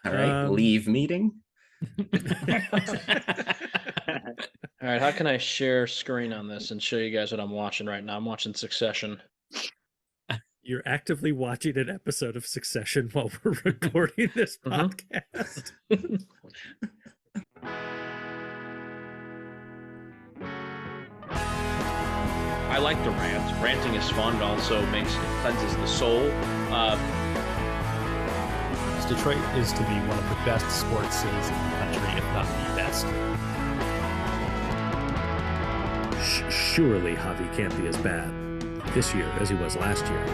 All right, leave meeting. All right, how can I share screen on this and show you guys what I'm watching right now? I'm watching Succession. You're actively watching an episode of Succession while we're recording this podcast. I like the rant. Ranting is fun. It also cleanses the soul. Detroit is to be one of the best sports cities in the country, if not the best. Surely Javi can't be as bad this year as he was last year.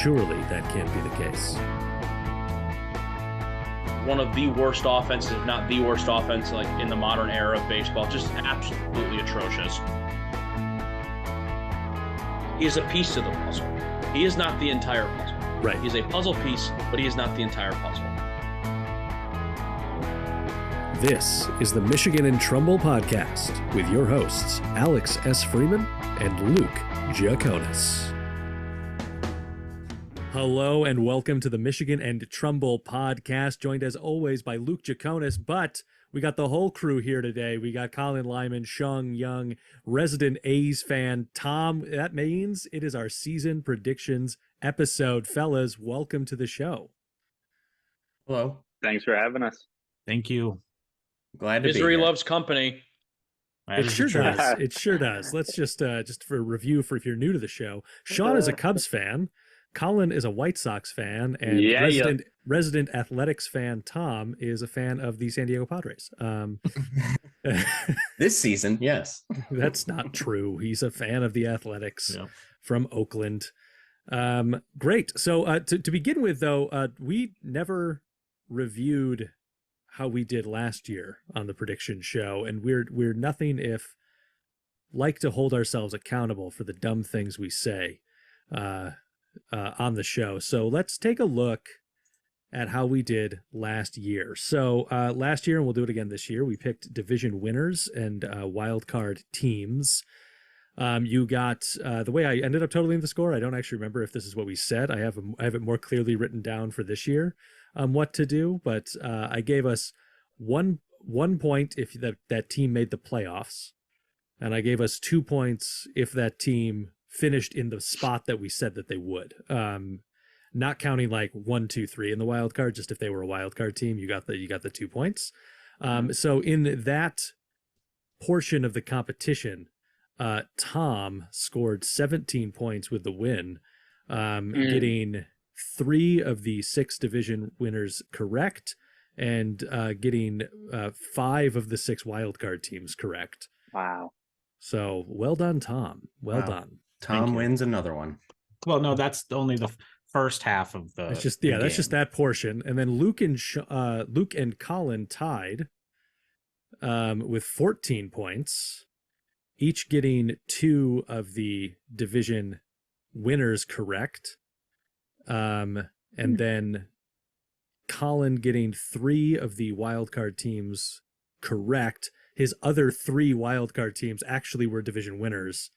Surely that can't be the case. One of the worst offenses, if not the worst offense, like in the modern era of baseball. Just absolutely atrocious. He is a piece to the puzzle. He is not the entire puzzle. Right. He's a puzzle piece, but he is not the entire puzzle. This is the Michigan and Trumbull podcast with your hosts, Alex S. Freeman and Luke Giaconis. Hello and welcome to the Michigan and Trumbull podcast, joined as always by Luke Giaconis, but we got the whole crew here today. We got Colin Lyman, Shung Young, resident A's fan, Tom. That means it is our season predictions episode. Fellas, welcome to the show. Hello. Thanks for having us. Thank you. Glad to be Misery here. loves company. It sure does. It sure does. Let's just for review, for if you're new to the show, Sean is a Cubs fan, Colin is a White Sox fan, and resident athletics fan Tom is a fan of the San Diego Padres. This season, yes. That's not true. He's a fan of the Athletics from Oakland. Great. So to begin with, though, we never reviewed how we did last year on the prediction show, and we're nothing if like to hold ourselves accountable for the dumb things we say on the show. So let's take a look at how we did last year. So last year, and we'll do it again this year, we picked division winners and wild card teams. You got the way I ended up totaling the score. I don't actually remember if this is what we said. I have it more clearly written down for this year what to do, but I gave us one point if that team made the playoffs, and I gave us 2 points if that team finished in the spot that we said that they would. Not counting like 1, 2, 3 in the wild card, just if they were a wild card team, you got the 2 points. So in that portion of the competition, Tom scored 17 points with the win, getting 3 of the 6 division winners correct, and getting 5 of the 6 wildcard teams correct. Wow. So well done, Tom. Well done. Tom wins another one. Well, no, that's only the first half of the. That's just that portion, and then Luke and Colin tied with 14 points, each getting 2 of the division winners correct. And then Colin getting 3 of the wildcard teams correct. His other 3 wildcard teams actually were division winners.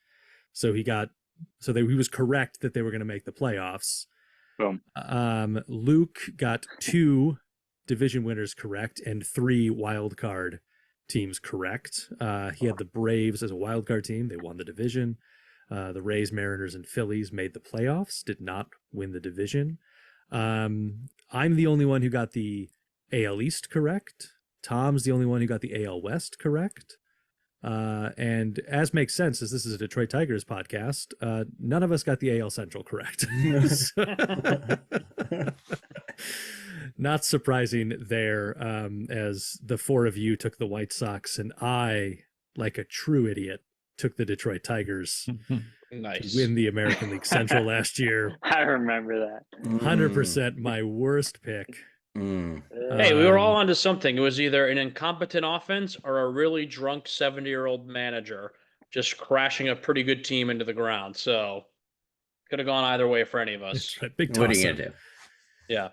So he was correct that they were going to make the playoffs. Boom. Luke got 2 division winners correct and 3 wildcard teams correct. He had the Braves as a wildcard team. They won the division. The Rays, Mariners, and Phillies made the playoffs, did not win the division. I'm the only one who got the AL East correct. Tom's the only one who got the AL West correct. And as makes sense, as this is a Detroit Tigers podcast, none of us got the AL Central correct. Not surprising there, as the 4 of you took the White Sox, and I, like a true idiot, took the Detroit Tigers Nice. to win the American League Central last year. I remember that. 100% my worst pick. Hey, we were all onto something. It was either an incompetent offense or a really drunk 70-year-old manager just crashing a pretty good team into the ground. So could have gone either way for any of us. Right, big What are you toss-up. gonna do? Yeah.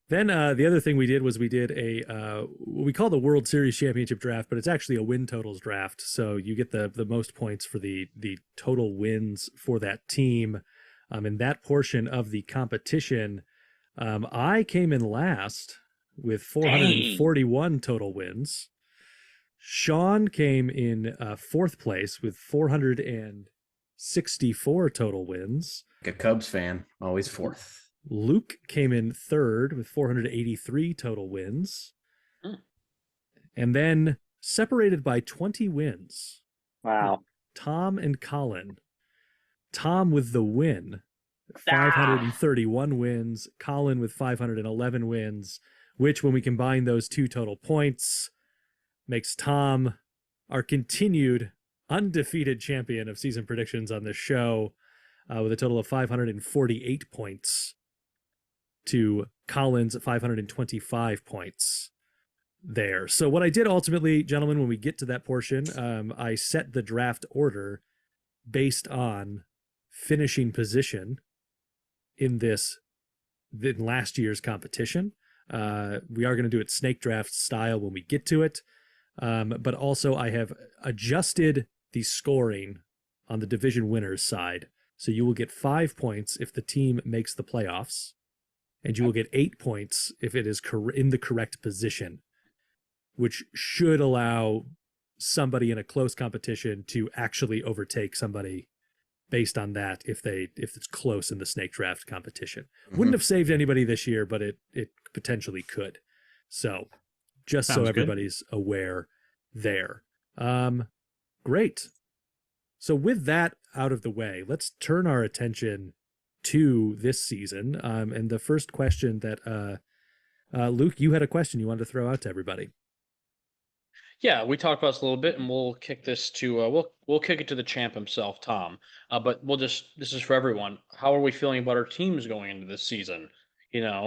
Then the other thing we did was we did what we call the World Series Championship draft, but it's actually a win totals draft. So you get the most points for the total wins for that team. In that portion of the competition, I came in last with 441 total wins. Sean came in fourth place with 464 total wins. Like a Cubs fan, always fourth. Luke came in third with 483 total wins. And then separated by 20 wins. Wow. Tom and Colin. Tom with the win, 531 wins. Colin with 511 wins, which when we combine those two total points makes Tom our continued undefeated champion of season predictions on this show, with a total of 548 points to Colin's 525 points there. So what I did ultimately, gentlemen, when we get to that portion, I set the draft order based on finishing position in last year's competition. We are going to do it snake draft style when we get to it. But also I have adjusted the scoring on the division winners side. So you will get 5 points if the team makes the playoffs, and you will get 8 points if it is in the correct position, which should allow somebody in a close competition to actually overtake somebody based on that if it's close in the snake draft competition. Wouldn't have saved anybody this year, but it potentially could. So just Sounds so everybody's aware there. Great. So with that out of the way, let's turn our attention to this season. And the first question that Luke, you had a question you wanted to throw out to everybody. Yeah, we talked about this a little bit, and we'll kick this to we'll kick it to the champ himself, Tom. But this is for everyone. How are we feeling about our teams going into this season?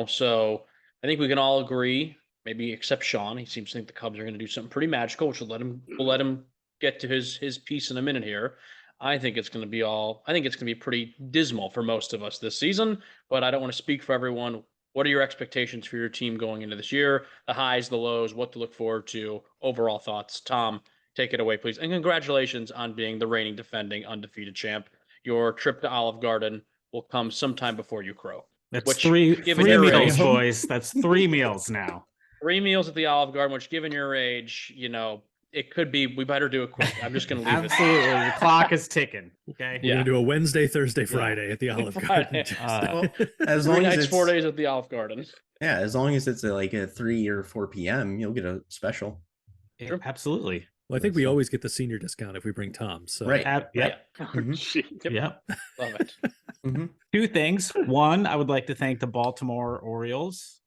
So I think we can all agree, maybe except Sean. He seems to think the Cubs are going to do something pretty magical, which we'll let him get to his piece in a minute here. I think it's going to be pretty dismal for most of us this season, but I don't want to speak for everyone. What are your expectations for your team going into this year? The highs, the lows, what to look forward to, overall thoughts. Tom, take it away, please. And congratulations on being the reigning defending undefeated champ. Your trip to Olive Garden will come sometime before you crow. That's three meals, age, boys. That's 3 meals now. 3 meals at the Olive Garden, which given your age, it could be, we better do it quick. I'm just going to leave Absolutely. The clock is ticking. Okay. We're going to do a Wednesday, Thursday, Friday at the Olive Garden. As long as it's 4 days at the Olive Garden. Yeah, as long as it's like a 3 or 4 p.m., you'll get a special. Yeah, absolutely. Well, I think we always get the senior discount if we bring Tom. So right. Yep. Yep. Love it. 2 things. One, I would like to thank the Baltimore Orioles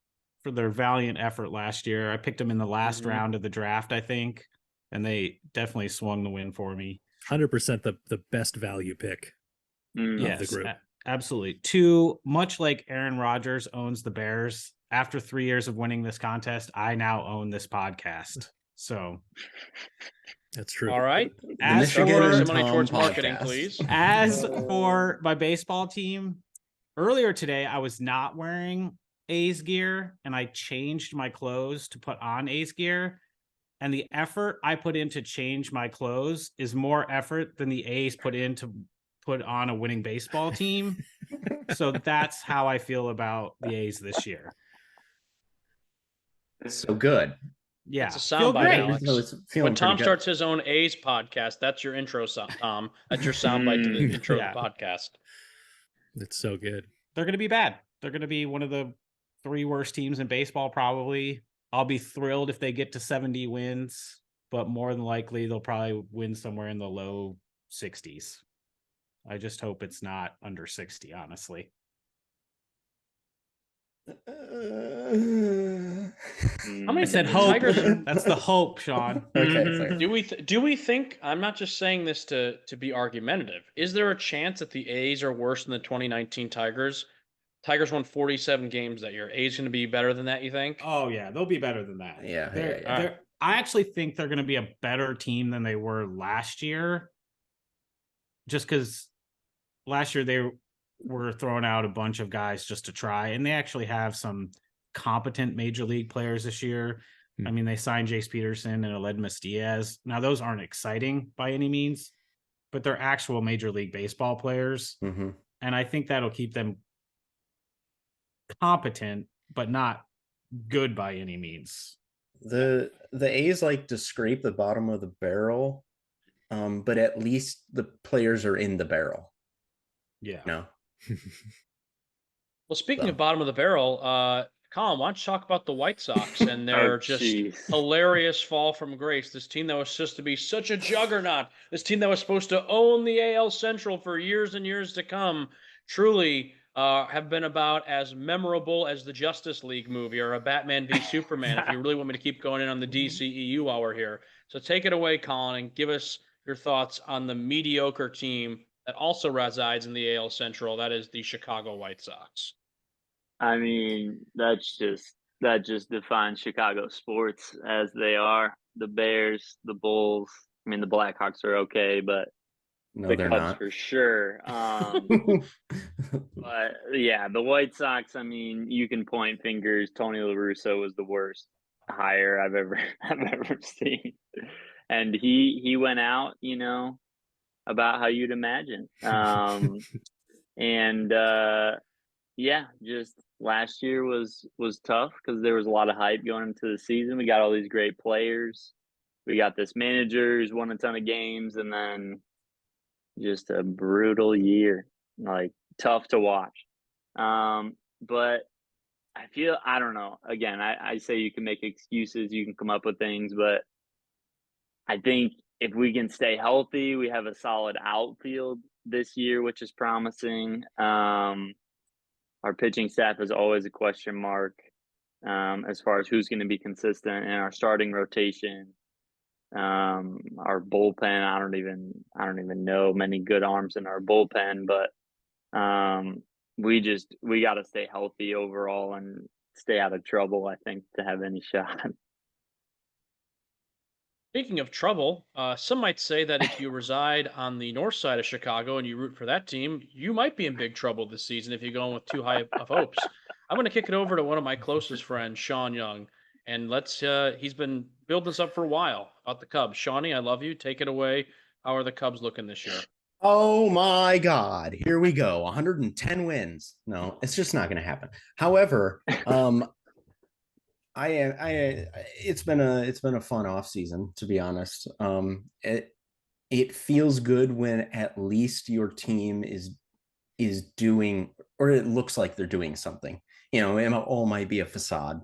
for their valiant effort last year. I picked them in the last round of the draft, I think, and they definitely swung the win for me. 100% the best value pick of the group. Absolutely. 2, much like Aaron Rodgers owns the Bears, after 3 years of winning this contest, I now own this podcast. So that's true. All right. As for some money towards marketing, please. As for my baseball team, earlier today I was not wearing A's gear, and I changed my clothes to put on A's gear. And the effort I put in to change my clothes is more effort than the A's put in to put on a winning baseball team. So that's how I feel about the A's this year. So good. Yeah. It's a soundbite, Alex. So when Tom starts his own A's podcast, that's your intro, Tom. That's your soundbite to the intro of the podcast. It's so good. They're going to be bad. They're going to be one of the 3 worst teams in baseball, probably. I'll be thrilled if they get to 70 wins, but more than likely they'll probably win somewhere in the low 60s. I just hope it's not under 60, honestly. How many I said hope. Tigers? That's the hope, Sean. Okay. Do we think? I'm not just saying this to be argumentative. Is there a chance that the A's are worse than the 2019 Tigers? Tigers won 47 games that year. A's going to be better than that, you think? Oh yeah, they'll be better than that. Yeah. I actually think they're going to be a better team than they were last year. Just because last year they were throwing out a bunch of guys just to try, and they actually have some competent major league players this year. I mean, they signed Jace Peterson and Aledmus Diaz. Now, those aren't exciting by any means, but they're actual major league baseball players. And I think that'll keep them competent, but not good by any means. The A's like to scrape the bottom of the barrel, but at least the players are in the barrel. Yeah. No. Well, speaking So. of bottom of the barrel, Colin, why don't you talk about the White Sox and their just hilarious fall from grace? This team that was supposed to be such a juggernaut, this team that was supposed to own the AL Central for years and years to come, truly have been about as memorable as the Justice League movie or a Batman v Superman, if you really want me to keep going in on the DCEU while we're here. So take it away, Colin, and give us your thoughts on the mediocre team that also resides in the AL Central, that is the Chicago White Sox. I mean, that just defines Chicago sports as they are. The Bears, the Bulls. I mean, the Blackhawks are okay, but No, the they're Cubs not. for sure. But yeah, the White Sox. I mean, you can point fingers. Tony La Russa was the worst hire I've ever seen, and he went out, about how you'd imagine. And yeah, just last year was tough because there was a lot of hype going into the season. We got all these great players. We got this manager who's won a ton of games, and then just a brutal year, like tough to watch. But I don't know. Again, I say you can make excuses, you can come up with things, but I think if we can stay healthy, we have a solid outfield this year, which is promising. Our pitching staff is always a question mark as far as who's going to be consistent in our starting rotation. Our bullpen, I don't even know many good arms in our bullpen, but we got to stay healthy overall and stay out of trouble, I think, to have any shot. Speaking of trouble, some might say that if you reside on the north side of Chicago and you root for that team, you might be in big trouble this season if you're going with too high of hopes. I'm going to kick it over to one of my closest friends, Sean Young, and he's been building this up for a while about the Cubs. Shawnee, I love you. Take it away. How are the Cubs looking this year? Oh my God. Here we go. 110 wins. No, it's just not going to happen. However, it's been a fun off season, to be honest. It feels good when at least your team is doing, or it looks like they're doing something. It all might be a facade.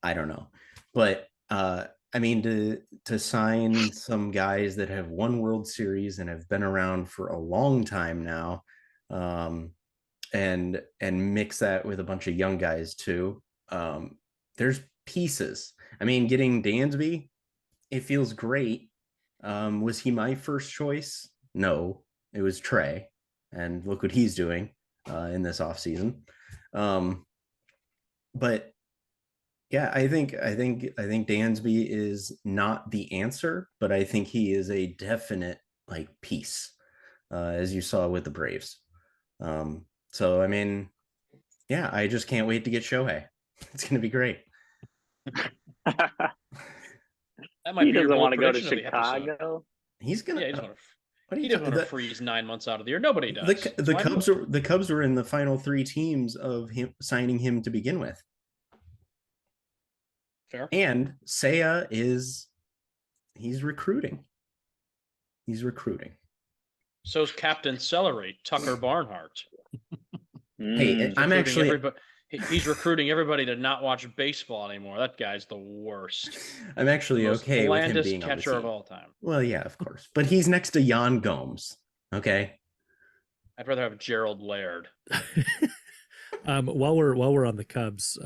I don't know, but I mean, to sign some guys that have won World Series and have been around for a long time now, and mix that with a bunch of young guys too. There's pieces. I mean, getting Dansby, it feels great. Was he my first choice? No, it was Trey, and look what he's doing in this offseason. But yeah, I think Dansby is not the answer, but I think he is a definite piece, as you saw with the Braves. So I mean, yeah, I just can't wait to get Shohei. It's going to be great. That might he be doesn't your want to go to prediction of the episode. Chicago. He's gonna. He doesn't want to freeze 9 months out of the year. Nobody does. The Cubs were in the final 3 teams of him signing him to begin with. Fair. And Seiya he's recruiting. So's Captain Celery, Tucker Barnhart. Hey, I'm actually. He's recruiting everybody to not watch baseball anymore. That guy's the worst. I'm actually okay with him being catcher on the of all time. Well, yeah, of course, but he's next to Yan Gomes. Okay. I'd rather have Gerald Laird. While we're on the Cubs,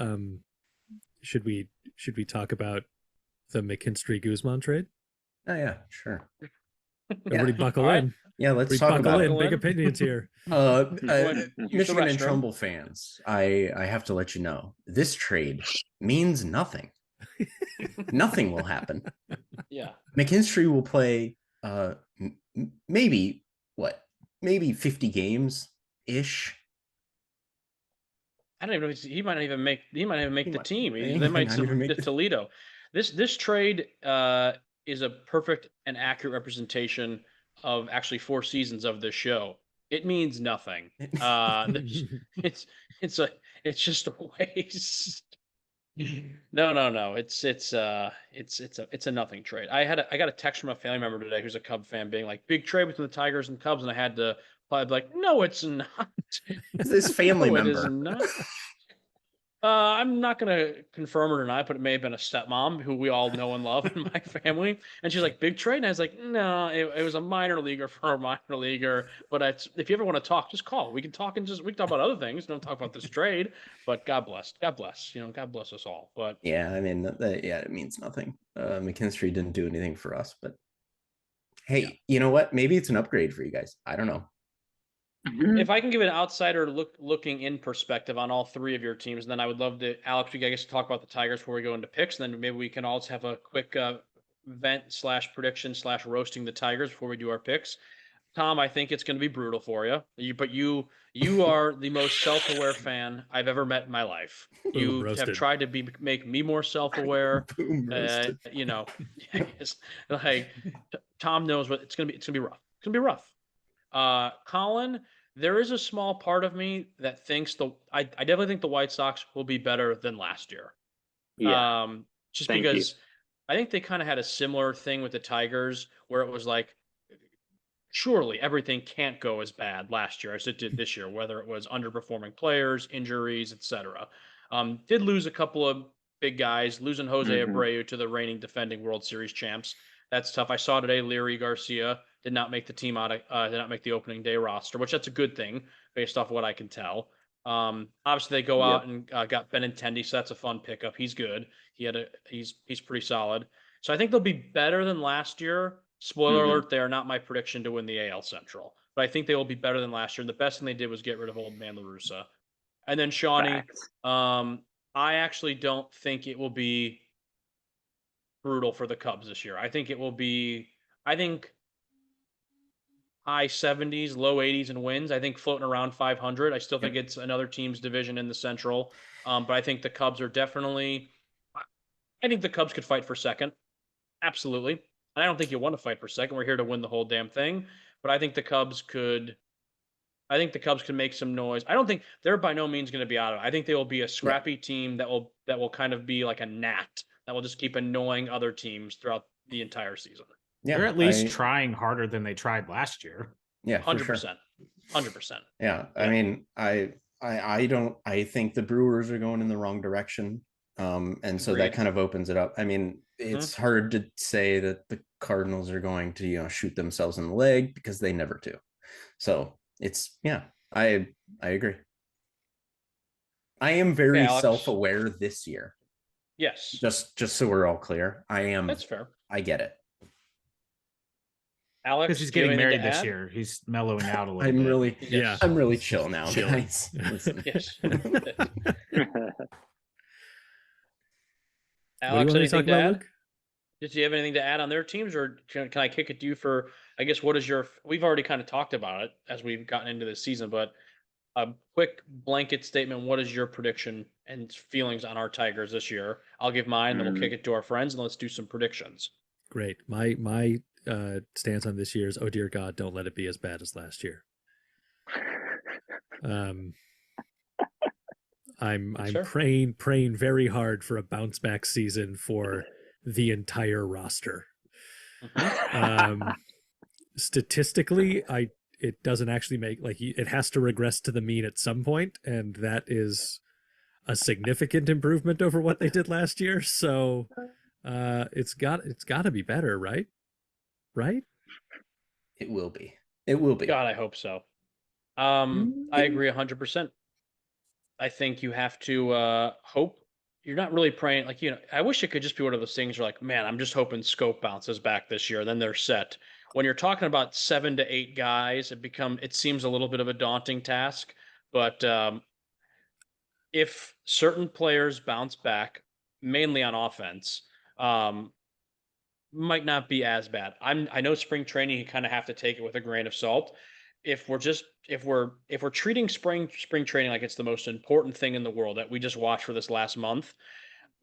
should we talk about the McKinstry Guzman trade? Oh yeah, sure. Everybody buckle in. Yeah, let's talk about it. Big opinions here. Michigan and Trumbull fans, I have to let you know, this trade means nothing. Nothing will happen. Yeah. McKinstry will play maybe 50 games ish. I don't even know. He might not even make the team. They might submit to Toledo. This trade is a perfect and accurate representation of actually 4 seasons of this show. It means nothing. It's It's just a waste. No. It's a nothing trade. I got a text from a family member today who's a Cub fan being like, big trade between the Tigers and Cubs, and I had to reply like, no, it's not. This family No, member. it is not. I'm not gonna confirm or deny, but it may have been a stepmom who we all know and love in my family. And she's like, "Big trade," and I was like, "No, it was a minor leaguer for a minor leaguer." But if you ever want to talk, just call. We can talk and we can talk about other things. Don't talk about this trade. But God bless, God bless. God bless us all. But yeah, I mean, it means nothing. McKinstry didn't do anything for us, but hey, you know what? Maybe it's an upgrade for you guys. I don't know. If I can give an outsider looking in perspective on all three of your teams, then I would love to, Alex, we guess talk about the Tigers before we go into picks. And then maybe we can also have a quick vent/prediction/ roasting the Tigers before we do our picks. Tom, I think it's going to be brutal for you. But you are the most self-aware fan I've ever met in my life. You have tried to make me more self-aware. Boom roasted. Like Tom knows what it's going to be. It's going to be rough. It's going to be rough. Colin, there is a small part of me that thinks I definitely think the White Sox will be better than last year. Yeah. Just because I think they kind of had a similar thing with the Tigers where it was like, surely everything can't go as bad last year as it did this year, whether it was underperforming players, injuries, etc. Did lose a couple of big guys, losing Jose Abreu to the reigning defending World Series champs. That's tough. I saw today Leary Garcia did not make the team did not make the opening day roster, which that's a good thing based off what I can tell. Obviously they go out and got Benintendi, so that's a fun pickup. He's good. He's pretty solid. So I think they'll be better than last year. Spoiler alert, they are not my prediction to win the AL Central, but I think they will be better than last year. And the best thing they did was get rid of old man La Russa. And then Shawnee, I actually don't think it will be brutal for the Cubs this year. I think it will be, high 70s, low 80s in wins. I think floating around 500. I still think it's another team's division in the Central. But I think the Cubs are definitely, I think the Cubs could fight for second. Absolutely. And I don't think you want to fight for second. We're here to win the whole damn thing. But I think the Cubs could make some noise. I don't think they're by no means going to be out of it. I think they will be a scrappy team that will kind of be like a gnat that will just keep annoying other teams throughout the entire season. Yeah, they're at least trying harder than they tried last year. Yeah, 100%. 100%. Yeah. I mean, I think the Brewers are going in the wrong direction. And so that kind of opens it up. I mean, it's hard to say that the Cardinals are going to, shoot themselves in the leg because they never do. So it's, I agree. I am very self-aware this year. Yes. Just so we're all clear. I am. That's fair. I get it. Alex, because he's getting married this year. He's mellowing out a little bit. I'm really chill now, guys. Listen. Yes. Alex, anything to add? Did you have anything to add on their teams, or can I kick it to you for, I guess, what is your, we've already kind of talked about it as we've gotten into this season, but a quick blanket statement. What is your prediction and feelings on our Tigers this year? I'll give mine, then we'll kick it to our friends, and let's do some predictions. Great. My stance on this year is, oh dear God, don't let it be as bad as last year. I'm praying very hard for a bounce back season for the entire roster. Statistically, it doesn't actually make, it has to regress to the mean at some point, and that is a significant improvement over what they did last year. So it's got to be better, right? It will be. It will be. God, I hope so. I agree 100%. I think you have to hope. You're not really praying, I wish it could just be one of those things where, like, man, I'm just hoping Scope bounces back this year, then they're set. When you're talking about 7 to 8 guys, it seems a little bit of a daunting task. But if certain players bounce back, mainly on offense, might not be as bad. I know spring training, you kind of have to take it with a grain of salt. If we're treating spring training like it's the most important thing in the world that we just watched for this last month,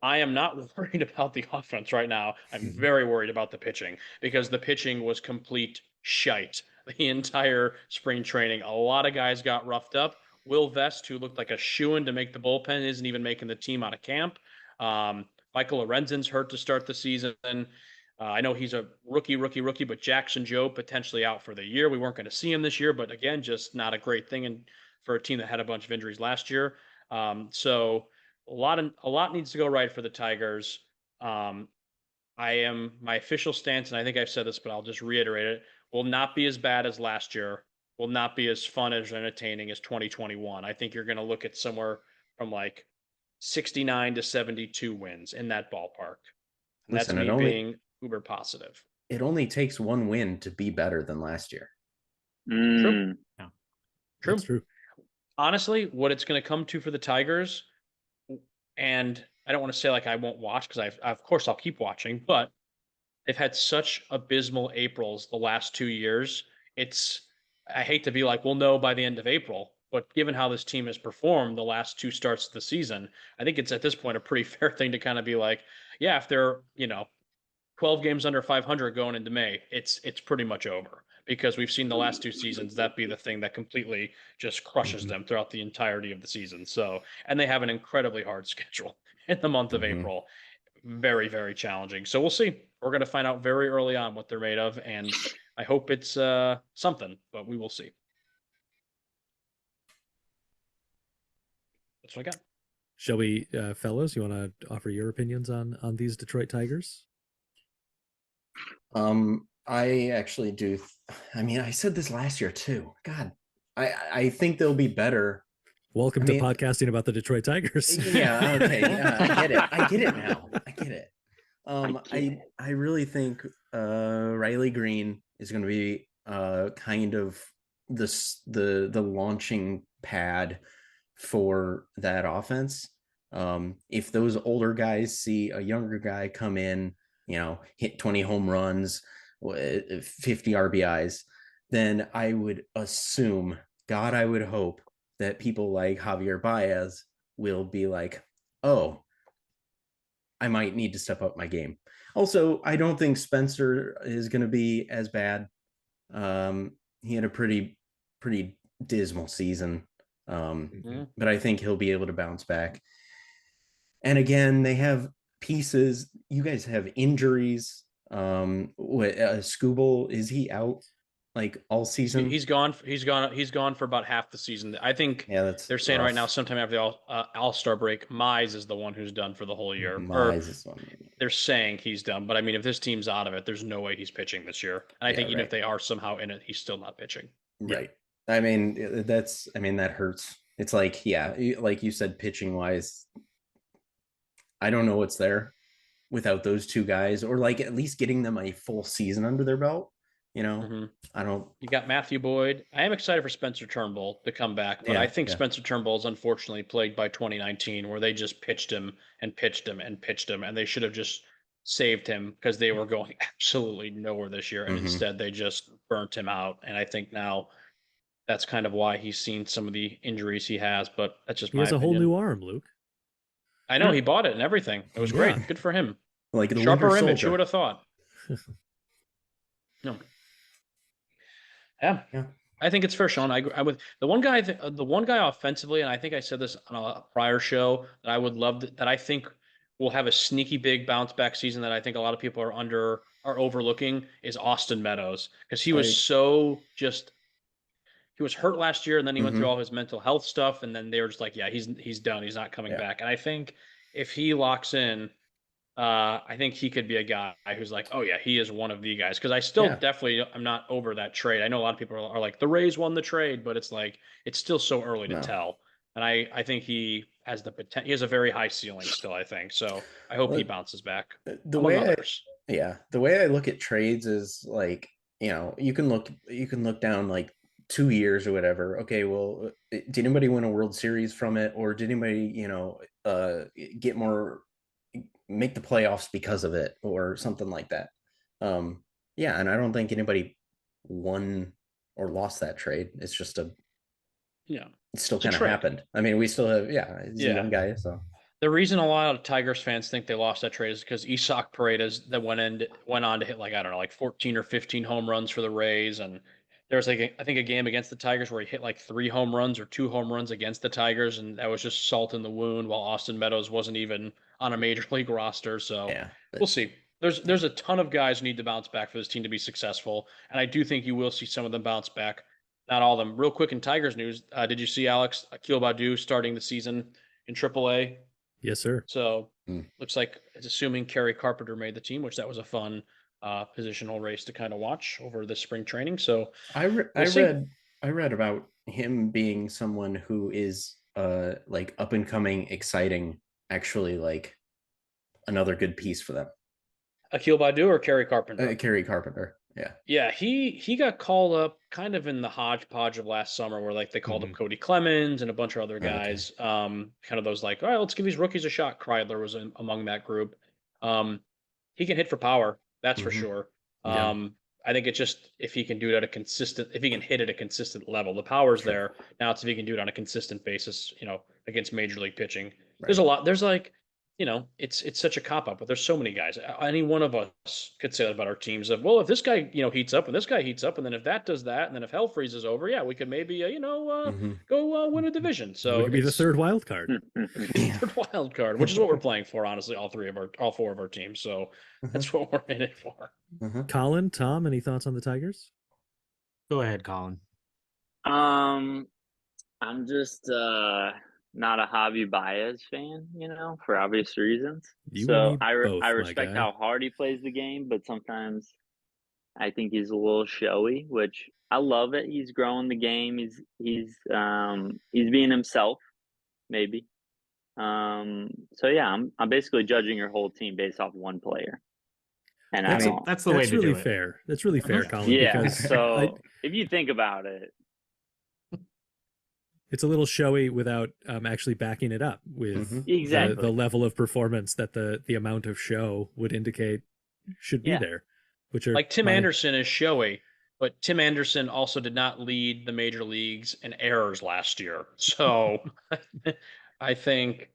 I am not worried about the offense right now. I'm very worried about the pitching, because the pitching was complete shite the entire spring training. A lot of guys got roughed up. Will Vest, who looked like a shoo-in to make the bullpen, isn't even making the team out of camp. Michael Lorenzen's hurt to start the season. I know he's a rookie, but Jackson Joe potentially out for the year. We weren't going to see him this year, but again, just not a great thing for a team that had a bunch of injuries last year. So a lot needs to go right for the Tigers. My official stance, and I think I've said this, but I'll just reiterate it, will not be as bad as last year, will not be as fun as entertaining as 2021. I think you're going to look at somewhere from like 69 to 72 wins in that ballpark. And Listen, that's me being uber positive. It only takes one win to be better than last year. True. Yeah. True. That's true. Honestly, what it's going to come to for the Tigers, and I don't want to say like I won't watch because of course I'll keep watching, but they've had such abysmal Aprils the last 2 years. I hate to be like, we'll know by the end of April, but given how this team has performed the last 2 starts of the season, I think it's at this point a pretty fair thing to kind of be like, yeah, if they're 12 games under 500 going into May, it's pretty much over because we've seen the last 2 seasons that be the thing that completely just crushes them throughout the entirety of the season. So, and they have an incredibly hard schedule in the month of April. Very, very challenging. So we'll see. We're going to find out very early on what they're made of, and I hope it's something, but we will see. That's what I got. Shall we, fellows? You want to offer your opinions on these Detroit Tigers? I actually do. I mean, I said this last year too. God, I think they'll be better. Welcome to podcasting about the Detroit Tigers. Yeah, okay. I get it. I get it now. I get it. I really think Riley Green is going to be kind of the launching pad for that offense. If those older guys see a younger guy come in, hit 20 home runs, 50 RBIs, then I would assume, God, I would hope that people like Javier Baez will be like, oh, I might need to step up my game. Also, I don't think Spencer is going to be as bad. He had a pretty dismal season, but I think he'll be able to bounce back. And again, they have pieces. You guys have injuries. Skubal, is he out like all season? He's gone for about half the season. I think they're saying rough. Right now, sometime after the All-Star break, Mize is the one who's done for the whole year. Is one. They're saying he's done, but I mean, if this team's out of it, there's no way he's pitching this year. And I think even if they are somehow in it, he's still not pitching. Right. I mean, that hurts. It's like, like you said, pitching wise, I don't know what's there without those two guys, or like at least getting them a full season under their belt. I don't. You got Matthew Boyd. I am excited for Spencer Turnbull to come back, but I think Spencer Turnbull is unfortunately plagued by 2019, where they just pitched him, and they should have just saved him because they were going absolutely nowhere this year, and instead they just burnt him out. And I think now that's kind of why he's seen some of the injuries he has. But that's just he has a whole new arm, Luke. I know he bought it and everything. It was great. Good for him. Like the sharper image. Who would have thought? No. Yeah. I think it's fair, Sean. I would the one guy offensively, and I think I said this on a prior show that I would love that I think will have a sneaky big bounce back season that I think a lot of people are overlooking is Austin Meadows, because he was he was hurt last year, and then he went through all his mental health stuff, and then they were just like, yeah, he's done. He's not coming back. And I think if he locks in, I think he could be a guy who's like, oh yeah, he is one of the guys. Because I still definitely I'm not over that trade. I know a lot of people are like, the Rays won the trade, but it's like it's still so early to tell. And I think he has the potential. He has a very high ceiling still, I think. So I hope he bounces back. The way I look at trades is like, you can look down like 2 years or whatever. Okay, well, did anybody win a World Series from it, or did anybody, get more, make the playoffs because of it, or something like that? And I don't think anybody won or lost that trade. It's just it still kind of happened. I mean, we still have he's a young guy. So the reason a lot of Tigers fans think they lost that trade is because Isak Paredes that went on to hit like 14 or 15 home runs for the Rays, and there was like I think a game against the Tigers where he hit like 3 home runs or 2 home runs against the Tigers, and that was just salt in the wound. While Austin Meadows wasn't even on a major league roster, so Yeah, we'll see. There's a ton of guys who need to bounce back for this team to be successful, and I do think you will see some of them bounce back. Not all of them. Real quick in Tigers news, did you see Alex Akil Baddoo starting the season in AAA? Yes, sir. So looks like it's assuming Kerry Carpenter made the team, which that was a fun positional race to kind of watch over the spring training. So I read about him being someone who is like up and coming, exciting, actually like another good piece for them. Akil Baddoo or Kerry Carpenter? Kerry Carpenter. Yeah. Yeah, he got called up kind of in the hodgepodge of last summer where like they called up Cody Clemens and a bunch of other guys. Kind of those like, all right, let's give these rookies a shot. Kreidler was among that group. He can hit for power, that's for sure. I think it's just if he can do it if he can hit at a consistent level. The power's there. Now it's if he can do it on a consistent basis, against major league pitching. Right. There's a lot. There's like, it's such a cop out, but there's so many guys. Any one of us could say that about our teams of, well, if this guy, heats up and this guy heats up, and then if that does that, and then if hell freezes over, yeah, we could maybe, go win a division. So we could be the third wild card. Third wild card, which is what we're playing for, honestly, all 4 of our teams. So that's what we're in it for. Colin, Tom, any thoughts on the Tigers? Go ahead, Colin. I'm just not a Javi Baez fan, for obvious reasons. So I respect how hard he plays the game, but sometimes I think he's a little showy, which I love it. He's growing the game. He's being himself, maybe. So yeah, I'm basically judging your whole team based off one player. And that's the way to do it. Fair. That's really fair, Colin. Yeah. So if you think about it, it's a little showy without actually backing it up with the level of performance that the amount of show would indicate should be there. Which are like Tim Anderson is showy, but Tim Anderson also did not lead the major leagues in errors last year. So I think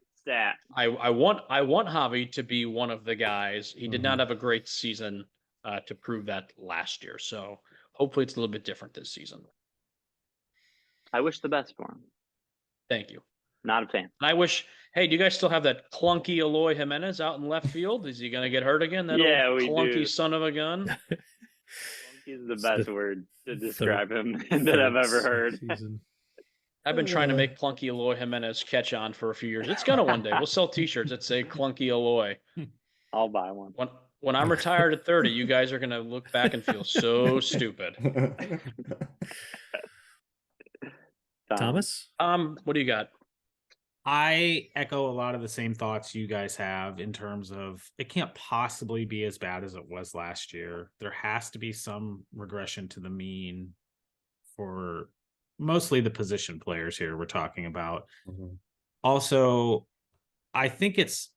I want Javi to be one of the guys. He did not have a great season to prove that last year. So hopefully it's a little bit different this season. I wish the best for him. Thank you. Not a fan. And I wish, hey, do you guys still have that clunky Eloy Jimenez out in left field? Is he going to get hurt again? That old clunky son of a gun? Clunky is the best word to describe him that I've ever heard. I've been trying to make clunky Eloy Jimenez catch on for a few years. It's going to one day. We'll sell T-shirts that say clunky Eloy. I'll buy one. When I'm retired at 30, you guys are going to look back and feel so stupid. Thomas? What do you got? I echo a lot of the same thoughts you guys have in terms of it can't possibly be as bad as it was last year. There has to be some regression to the mean for mostly the position players here we're talking about. Also, I think it's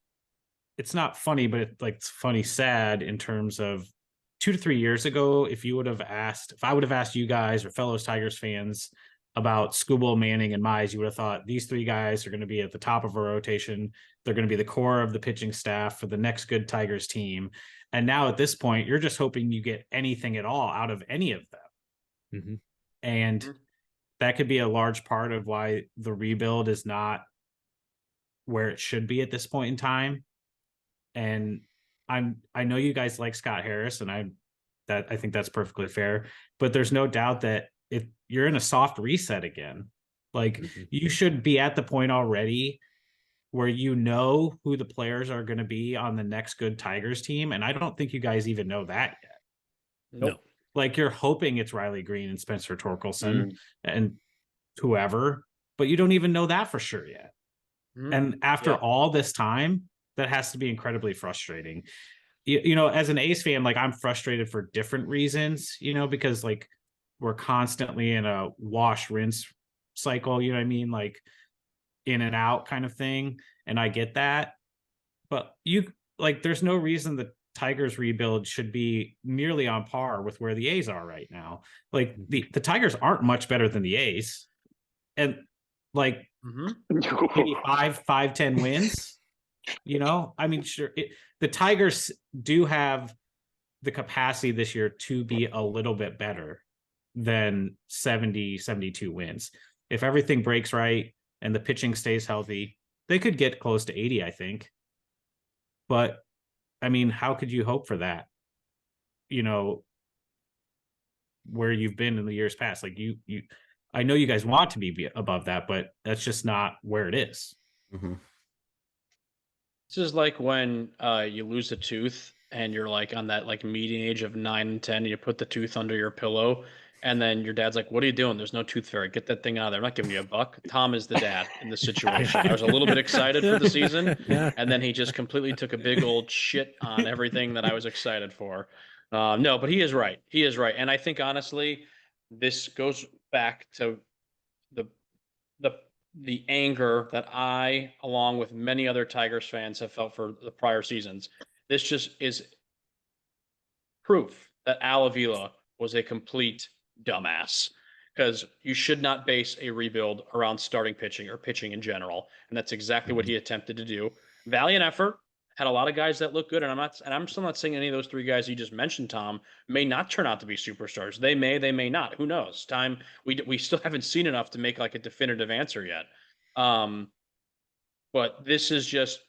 not funny, but it's funny sad in terms of 2 to 3 years ago, if I would have asked you guys or fellow Tigers fans about Skubal, Manning, and Mize, you would have thought these 3 guys are going to be at the top of a rotation. They're going to be the core of the pitching staff for the next good Tigers team. And now at this point, you're just hoping you get anything at all out of any of them. And that could be a large part of why the rebuild is not where it should be at this point in time. And I know you guys like Scott Harris, and I think that's perfectly fair, but there's no doubt that if you're in a soft reset again, you should be at the point already where you know who the players are going to be on the next good Tigers team. And I don't think you guys even know that yet. Nope. You're hoping it's Riley Green and Spencer Torkelson and whoever, but you don't even know that for sure yet. And after all this time, that has to be incredibly frustrating. As an A's fan, I'm frustrated for different reasons, because we're constantly in a wash rinse cycle, you know what I mean? In and out kind of thing. And I get that, but there's no reason the Tigers rebuild should be nearly on par with where the A's are right now. The Tigers aren't much better than the A's. And maybe 5-10 wins, I mean, sure. The Tigers do have the capacity this year to be a little bit better than 70, 72 wins. If everything breaks right and the pitching stays healthy, they could get close to 80, I think. But I mean, how could you hope for that? You know, where you've been in the years past. Like you I know you guys want to be above that, but that's just not where it is. Mm-hmm. This is like when you lose a tooth and you're like on that like median age of 9 and 10, and you put the tooth under your pillow, and then your dad's like, "What are you doing? There's no tooth fairy. Get that thing out of there. I'm not giving you a buck." Tom is the dad in this situation. I was a little bit excited for the season, and then he just completely took a big old shit on everything that I was excited for. No, but he is right. He is right, and I think honestly, this goes back to the the the anger that I, along with many other Tigers fans, have felt for the prior seasons. This just is proof that Al Avila was a complete dumbass, because you should not base a rebuild around starting pitching or pitching in general, and that's exactly what he attempted to do. Valiant effort. Had a lot of guys that look good, and I'm still not saying any of those three guys you just mentioned, Tom, may not turn out to be superstars. They may not. Who knows? Time we still haven't seen enough to make like a definitive answer yet. But this is just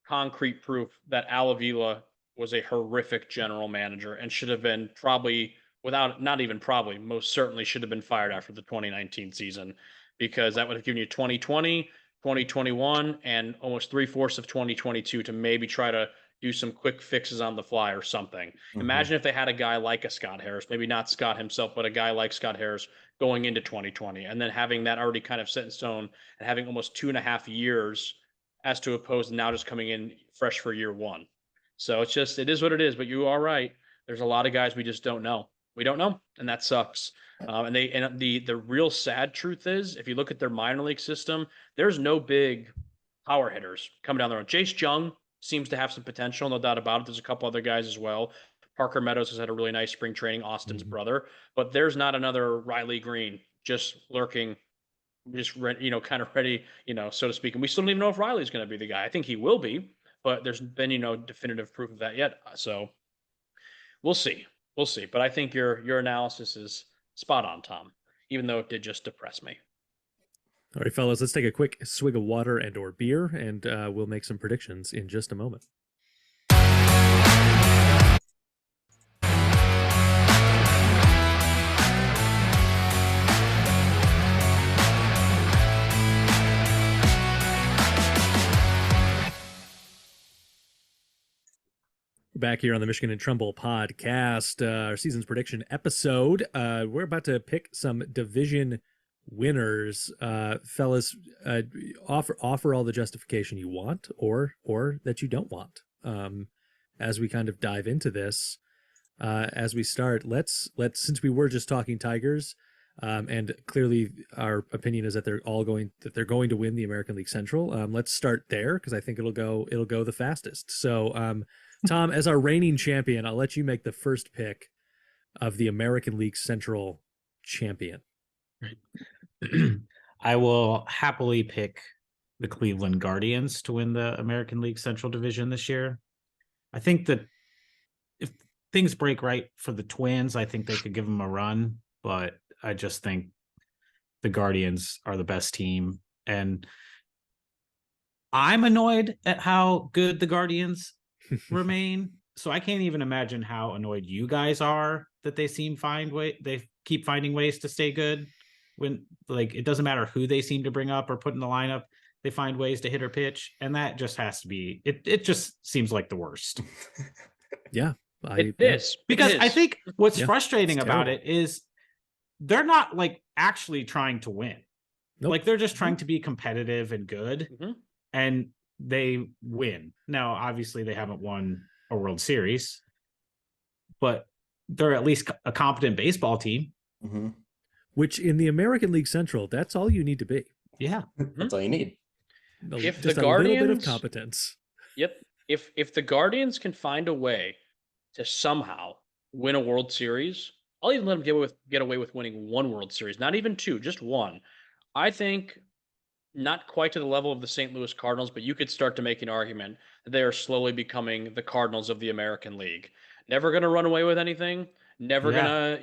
concrete proof that Al Avila was a horrific general manager and should have been probably, without not even probably, most certainly should have been fired after the 2019 season, because that would have given you 2020, 2021, and almost 3/4 of 2022 to maybe try to do some quick fixes on the fly or something. Mm-hmm. Imagine if they had a guy like a Scott Harris, maybe not Scott himself, but a guy like Scott Harris going into 2020, and then having that already kind of set in stone and having almost 2.5 years as to opposed to now just coming in fresh for year one. So it's just, it is what it is, but you are right. There's a lot of guys we just don't know. We don't know, and that sucks. And the real sad truth is, if you look at their minor league system, there's no big power hitters coming down the road. Jace Jung seems to have some potential, no doubt about it. There's a couple other guys as well. Parker Meadows has had a really nice spring training, Austin's brother, but there's not another Riley Green just lurking, just kind of ready, so to speak. And we still don't even know if Riley's going to be the guy. I think he will be, but there's been definitive proof of that yet. So we'll see. But I think your analysis is spot on, Tom, even though it did just depress me. All right, fellas, let's take a quick swig of water and or beer, and we'll make some predictions in just a moment. Back here on the Michigan and Trumbull podcast, our season's prediction episode. We're about to pick some division winners. Fellas, offer all the justification you want or that you don't want. As we kind of dive into this, as we start, let's since we were just talking Tigers, and clearly our opinion is that they're going to win the American League Central. Let's start there because I think it'll go the fastest. So, Tom, as our reigning champion, I'll let you make the first pick of the American League Central champion. I will happily pick the Cleveland Guardians to win the American League Central Division this year. I think that if things break right for the Twins, I think they could give them a run, but I just think the Guardians are the best team. And I'm annoyed at how good the Guardians remain. So I can't even imagine how annoyed you guys are that they keep finding ways to stay good. When it doesn't matter who they seem to bring up or put in the lineup, they find ways to hit or pitch, and that just has to be it just seems like the worst. Yeah, it is because I think what's frustrating about it is they're not actually trying to win. Nope. They're just trying to be competitive and good, and they win. Now, obviously, they haven't won a World Series, but they're at least a competent baseball team. Mm-hmm. Which in the American League Central, that's all you need to be. Yeah, that's all you need. If just the Guardians, a little bit of competence. Yep. If the Guardians can find a way to somehow win a World Series, I'll even let them get away with winning one World Series, not even two, just one. I think not quite to the level of the St. Louis Cardinals, but you could start to make an argument that they are slowly becoming the Cardinals of the American League. Never going to run away with anything, Never gonna,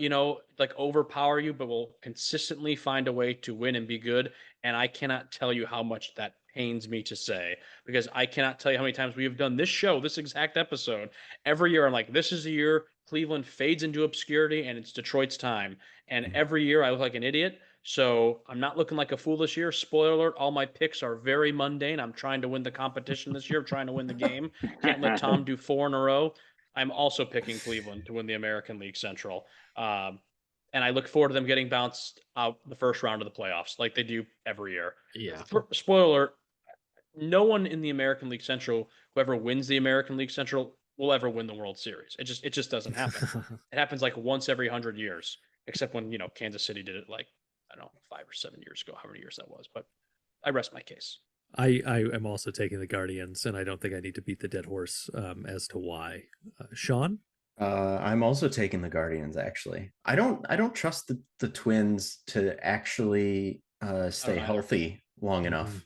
like overpower you, but will consistently find a way to win and be good. And I cannot tell you how much that pains me to say, because I cannot tell you how many times we have done this show, this exact episode, every year. I'm like, this is the year Cleveland fades into obscurity and it's Detroit's time. And every year I look like an idiot. So I'm not looking like a fool this year. Spoiler alert, all my picks are very mundane. I'm trying to win the competition this year. I'm trying to win the game. Can't let Tom do 4 in a row. I'm also picking Cleveland to win the American League Central. And I look forward to them getting bounced out the first round of the playoffs like they do every year. Yeah. Spoiler alert, no one in the American League Central, whoever wins the American League Central, will ever win the World Series. It just doesn't happen. It happens like once every 100 years, except when, Kansas City did it like, I don't know, 5 or 7 years ago, how many years that was. But I rest my case. I am also taking the Guardians, and I don't think I need to beat the dead horse as to why. Sean? I'm also taking the Guardians. Actually, I don't trust the Twins to actually stay healthy long enough.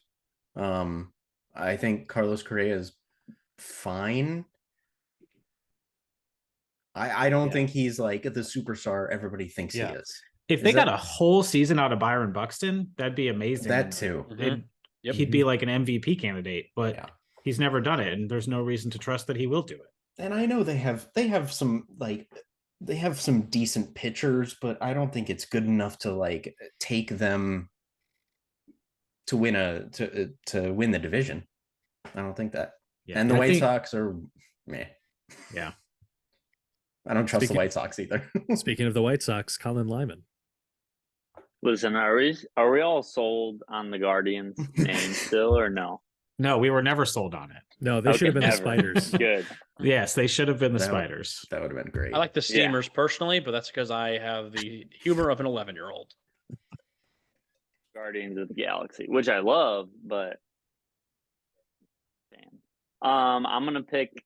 I think Carlos Correa is fine. I don't think he's like the superstar everybody thinks he is. If they got a whole season out of Byron Buxton, that'd be amazing. That too. He'd be like an MVP candidate, but he's never done it, and there's no reason to trust that he will do it. And I know they have some decent pitchers, but I don't think it's good enough to like take them to win the division. I don't think that. Yeah. And the White Sox are meh. Yeah. I don't trust the White Sox either. Speaking of the White Sox, Colin Lyman. Listen, are we all sold on the Guardians name still or no? No, we were never sold on it. No, they should have been the Spiders. Good. Yes, they should have been the Spiders. That would have been great. I like the Steamers personally, but that's because I have the humor of an 11-year-old. Guardians of the Galaxy, which I love, but I'm gonna pick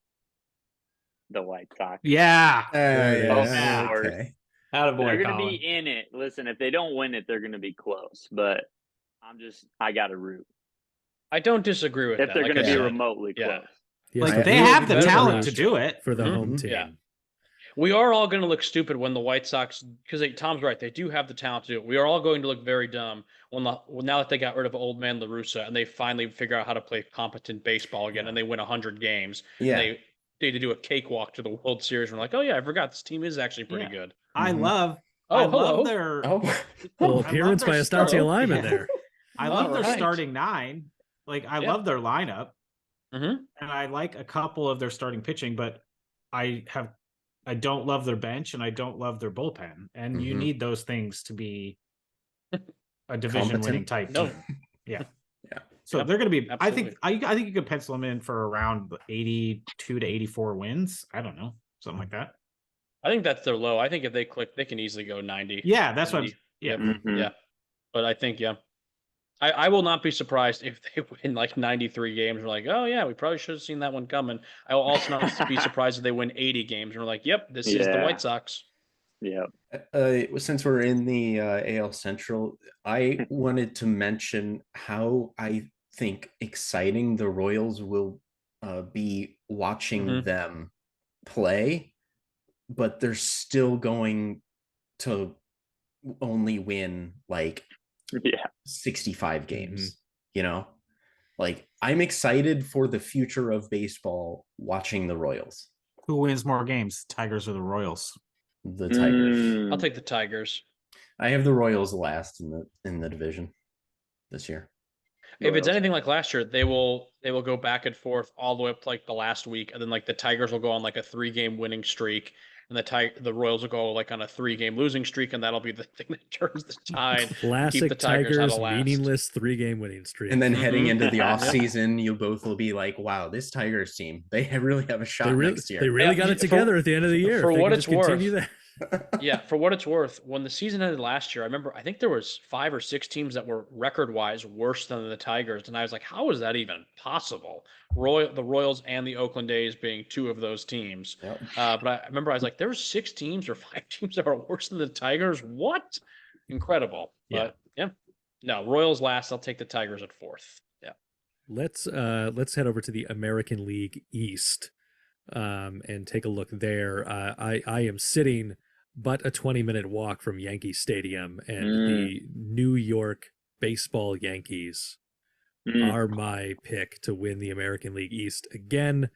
the White Sox. Yeah. Okay. Attaboy, they're gonna Colin. be in it. Listen, if they don't win it, they're gonna be close. But I gotta root. I don't disagree with that. If they're gonna be remotely close. Yes, like they have the talent to do it for the home team. Yeah. We are all going to look stupid when the White Sox, because Tom's right, they do have the talent to do it. We are all going to look very dumb now that they got rid of old man La Russa and they finally figure out how to play competent baseball again and they win 100 games. Yeah. They do a cakewalk to the World Series. And we're like, oh yeah, I forgot this team is actually pretty good. I love their little appearance by Estancia Lyman there. I love their starting 9. Like I love their lineup. And I like a couple of their starting pitching, but I don't love their bench and I don't love their bullpen. And you need those things to be a division winning type team. Yeah. So they're going to be, absolutely. I think you could pencil them in for around 82 to 84 wins. I don't know. Something like that. I think that's their low. I think if they click, they can easily go 90. Yeah. That's 90. what Yeah. But I think, I will not be surprised if they win like 93 games. We're like, oh yeah, we probably should have seen that one coming. I will also not be surprised if they win 80 games. And we're like, yep, this is the White Sox. Yeah. Since we're in the AL Central, I wanted to mention how I think exciting the Royals will be watching them play, but they're still going to only win like 65 games. Like I'm excited for the future of baseball watching the Royals. Who wins more games, Tigers or the Royals? The Tigers. I'll take the Tigers. I have the Royals last in the division this year. If it's anything like last year, they will go back and forth all the way up to like the last week, and then like the Tigers will go on like a 3-game winning streak, and the Royals will go like on a 3-game losing streak, and that'll be the thing that turns the tide. Classic keep the Tigers meaningless 3-game winning streak. And then heading into the offseason, you both will be like, wow, this Tigers team, they really have a shot next year. They really got it together at the end of the year. For what it's worth. For what it's worth, when the season ended last year, I think there was 5 or 6 teams that were record-wise worse than the Tigers, and I was like, how is that even possible? The Royals and the Oakland A's being 2 of those teams. Yep. But I remember I was like, there were 6 teams or 5 teams that were worse than the Tigers. What? Incredible. But no, Royals last. I'll take the Tigers at 4th. Yeah. Let's head over to the American League East and take a look there. I am sitting but a 20-minute walk from Yankee Stadium, and the New York baseball Yankees are my pick to win the American League East again.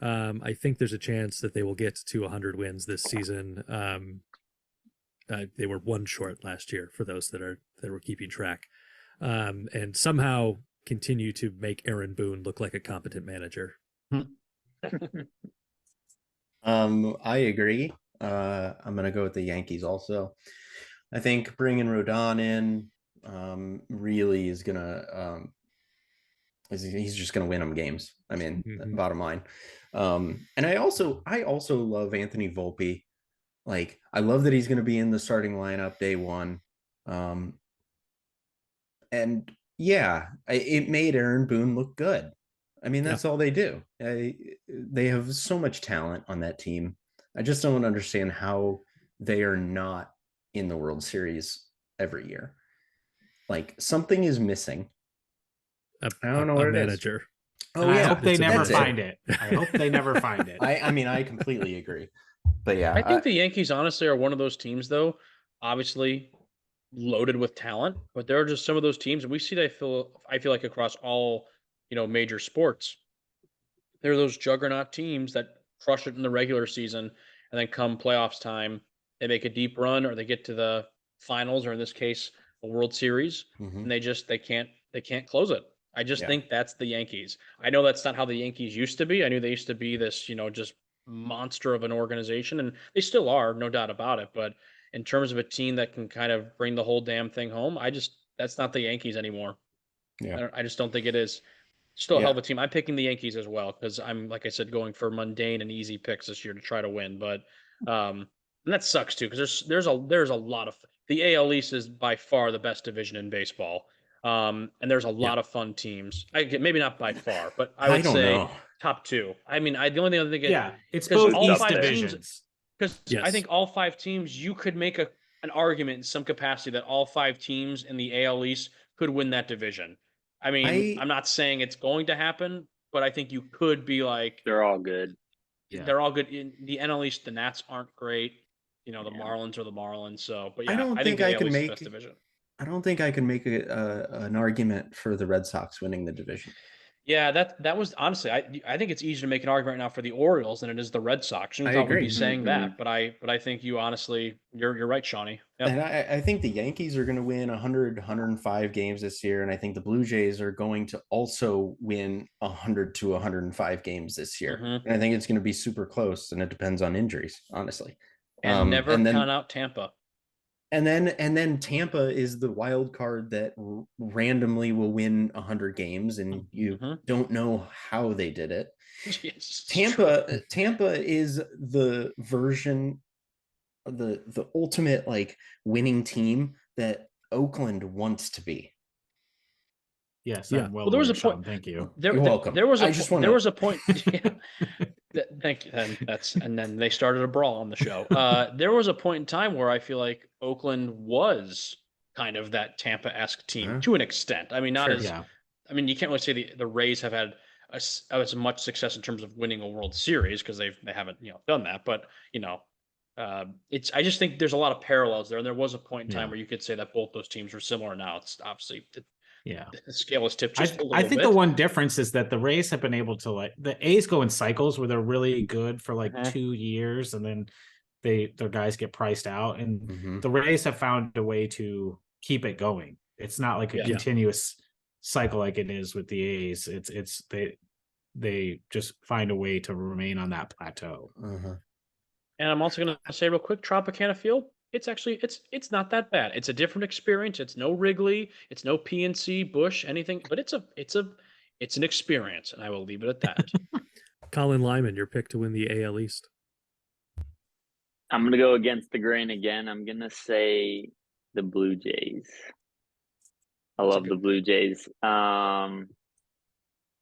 I think there's a chance that they will get to 100 wins this season. They were one short last year, for those that were keeping track, and somehow continue to make Aaron Boone look like a competent manager. I agree. I'm gonna go with the Yankees also. I think bringing Rodon in really is gonna he's just gonna win them games. I mean, bottom line. And I also love Anthony Volpe. Like, I love that he's gonna be in the starting lineup day one. And yeah, it made Aaron Boone look good. I mean, that's all they do. They have so much talent on that team. I just don't understand how they are not in the World Series every year. Like, something is missing. I don't know what it manager. Is. Oh, and yeah. I hope they never find it. I hope they never find it. I mean, I completely agree. But yeah, I think the Yankees honestly are one of those teams, though, obviously loaded with talent, but there are just some of those teams, and we see that I feel like across all, major sports. There are those juggernaut teams that crush it in the regular season, and then come playoffs time, they make a deep run, or they get to the finals, or in this case, a World Series, and they can't close it. I just think that's the Yankees. I know that's not how the Yankees used to be. I knew they used to be this, just monster of an organization, and they still are, no doubt about it. But in terms of a team that can kind of bring the whole damn thing home, that's not the Yankees anymore. Yeah, I just don't think it is. Still a hell of a team. I'm picking the Yankees as well because I'm, like I said, going for mundane and easy picks this year to try to win. But and that sucks too because there's a lot of the AL East is by far the best division in baseball. And there's a lot of fun teams. Maybe not by far, but I would say top two. I mean, the only thing I think it's both all East 5 divisions. Teams, because I think all 5 teams, you could make an argument in some capacity that all 5 teams in the AL East could win that division. I mean, I'm not saying it's going to happen, but I think you could be like they're all good. They're all good. In the NL East, the Nats aren't great. The Marlins are the Marlins. So, but yeah, I think the AL East is the best division. I don't think I can make an argument for the Red Sox winning the division. Yeah, that was honestly, I think it's easier to make an argument right now for the Orioles than it is the Red Sox. I thought we'd be saying that, but I think you honestly, you're right, Shawnee. Yep. And I think the Yankees are going to win 100, 105 games this year, and I think the Blue Jays are going to also win 100 to 105 games this year. And I think it's going to be super close, and it depends on injuries, honestly. And never count out Tampa. And then Tampa is the wild card that randomly will win 100 games, and you don't know how they did it. Yes, Tampa is the version, the ultimate like winning team that Oakland wants to be. Yes, well, there was a point. Thank you. You're welcome. There was a point. Thank you. And then they started a brawl on the show. There was a point in time where I feel like Oakland was kind of that Tampa-esque team to an extent. I mean, not as. Yeah. I mean, you can't really say the Rays have had as much success in terms of winning a World Series because they haven't done that. But I just think there's a lot of parallels there. And there was a point in time where you could say that both those teams were similar. Now it's obviously. The scale is tipped just a little bit. I think the one difference is that the Rays have been able to the A's go in cycles where they're really good for 2 years and then their guys get priced out, and the Rays have found a way to keep it going. It's not like a continuous cycle like it is with the A's. It's they just find a way to remain on that plateau. And I'm also going to say real quick, Tropicana Field. It's actually it's not that bad. It's a different experience. It's no Wrigley, it's no PNC, Busch, anything, but it's an experience, and I will leave it at that. Colin Lyman, your pick to win the AL East. I'm gonna go against the grain again. I'm gonna say the Blue Jays. I love the Blue Jays. I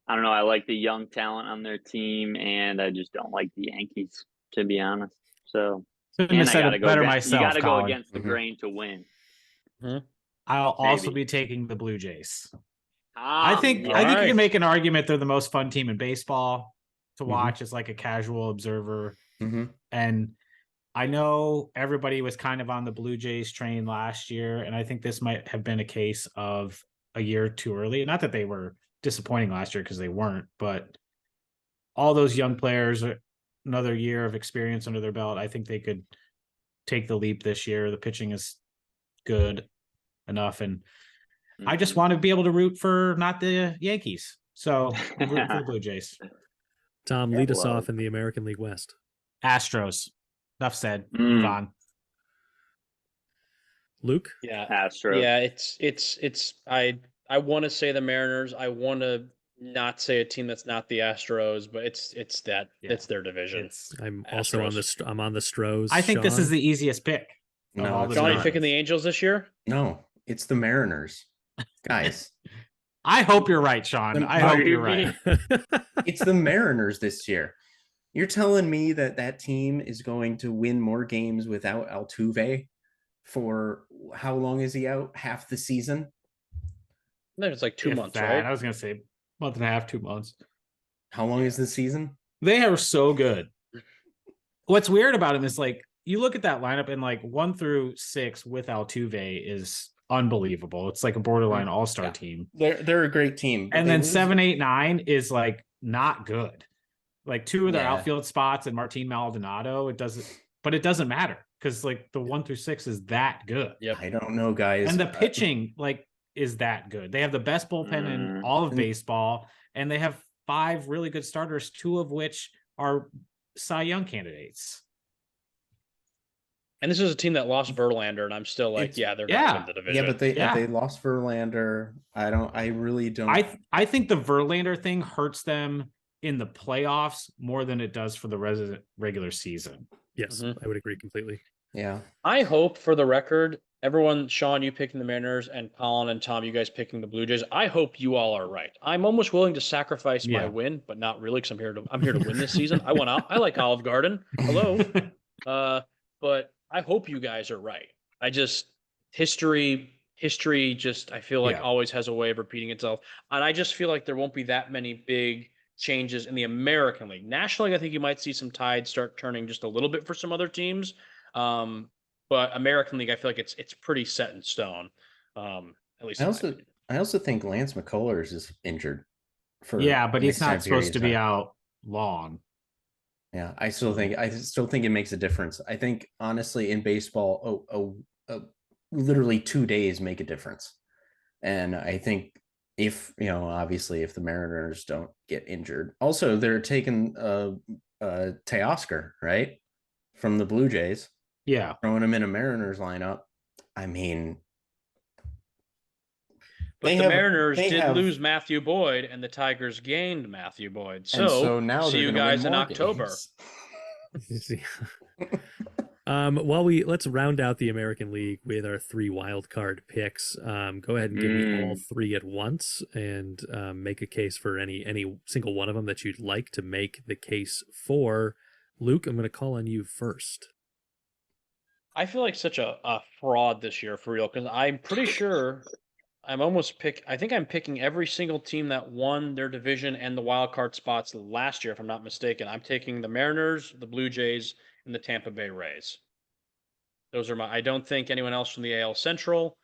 don't know. I like the young talent on their team, and I just don't like the Yankees, to be honest. So. And I gotta go myself. You gotta go against the grain to win. I'll also be taking the Blue Jays. I think you can make an argument they're the most fun team in baseball to watch as like a casual observer. And I know everybody was kind of on the Blue Jays train last year, and I think this might have been a case of a year too early. Not that they were disappointing last year, because they weren't, but all those young players, another year of experience under their belt, I think they could take the leap this year. The pitching is good enough, and I just want to be able to root for not the Yankees. So I'm rooting for the Blue Jays. Tom, lead us off in the American League West. Astros. Enough said. Move on. Luke? Yeah. Astros. Yeah, it's I want to say the Mariners. I want to not say a team that's not the Astros, but it's their division. I'm Astros. also on the Stros. I think Sean? this is the easiest pick. No, John, you picking the Angels this year? No, it's the Mariners, guys. I hope you're right, Sean. I hope you're right. It's the Mariners this year. You're telling me that team is going to win more games without Altuve for how long is he out? Half the season? No, it's like 2 months, that, right? I was going to say month and a half, 2 months. How long is the season? They are so good. What's weird about him is like you look at that lineup and like 1 through 6 with Altuve is unbelievable. It's like a borderline all-star team. They're a great team. And then 7, 8, 9 is like not good. Like 2 of their outfield spots and Martin Maldonado, it doesn't matter because like the 1 through 6 is that good. Yep. I don't know, guys. And the pitching like is that good. They have the best bullpen in all of baseball, and they have 5 really good starters, 2 of which are Cy Young candidates. And this is a team that lost Verlander, and I'm still like, they're going to win the division. Yeah, but they lost Verlander. I really don't. I think the Verlander thing hurts them in the playoffs more than it does for the regular season. Yes, I would agree completely. Yeah. I hope, for the record, everyone, Sean, you picking the Mariners, and Colin and Tom, you guys picking the Blue Jays. I hope you all are right. I'm almost willing to sacrifice my win, but not really, because I'm here to win this season. I like Olive Garden. Hello. But I hope you guys are right. I just history just I feel like always has a way of repeating itself. And I just feel like there won't be that many big changes in the American League. National League, I think you might see some tides start turning just a little bit for some other teams. But American League, I feel like it's pretty set in stone. At least I also think Lance McCullers is injured for but he's not supposed to be out long. Yeah, I still think it makes a difference. I think honestly in baseball, literally 2 days make a difference. And I think if obviously if the Mariners don't get injured, also they're taking Teoscar, right, from the Blue Jays. Yeah, throwing him in a Mariners lineup. I mean, but the Mariners did lose Matthew Boyd, and the Tigers gained Matthew Boyd. So now see you guys in October. Let's round out the American League with our 3 wild card picks. Go ahead and give me all 3 at once, and make a case for any single one of them that you'd like to make the case for. Luke, I'm going to call on you first. I feel like such a fraud this year, for real, because I'm pretty sure I think I'm picking every single team that won their division and the wild card spots last year, if I'm not mistaken. I'm taking the Mariners, the Blue Jays, and the Tampa Bay Rays. Those are I don't think anyone else from the AL Central.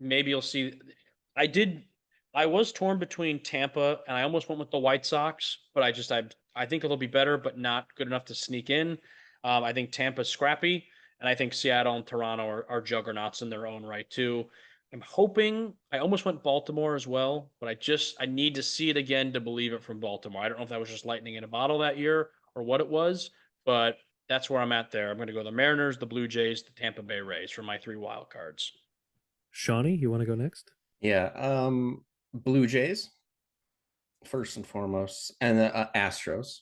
Maybe you'll see. I was torn between Tampa, and I almost went with the White Sox, but I think it'll be better, but not good enough to sneak in. I think Tampa's scrappy, and I think Seattle and Toronto are juggernauts in their own right too. I'm hoping. I almost went Baltimore as well, but I need to see it again to believe it from Baltimore. I don't know if that was just lightning in a bottle that year or what it was, but that's where I'm at there. I'm going to go the Mariners, the Blue Jays, the Tampa Bay Rays for my 3 wild cards. Shawnee, you want to go next? Yeah, Blue Jays first and foremost, and the Astros.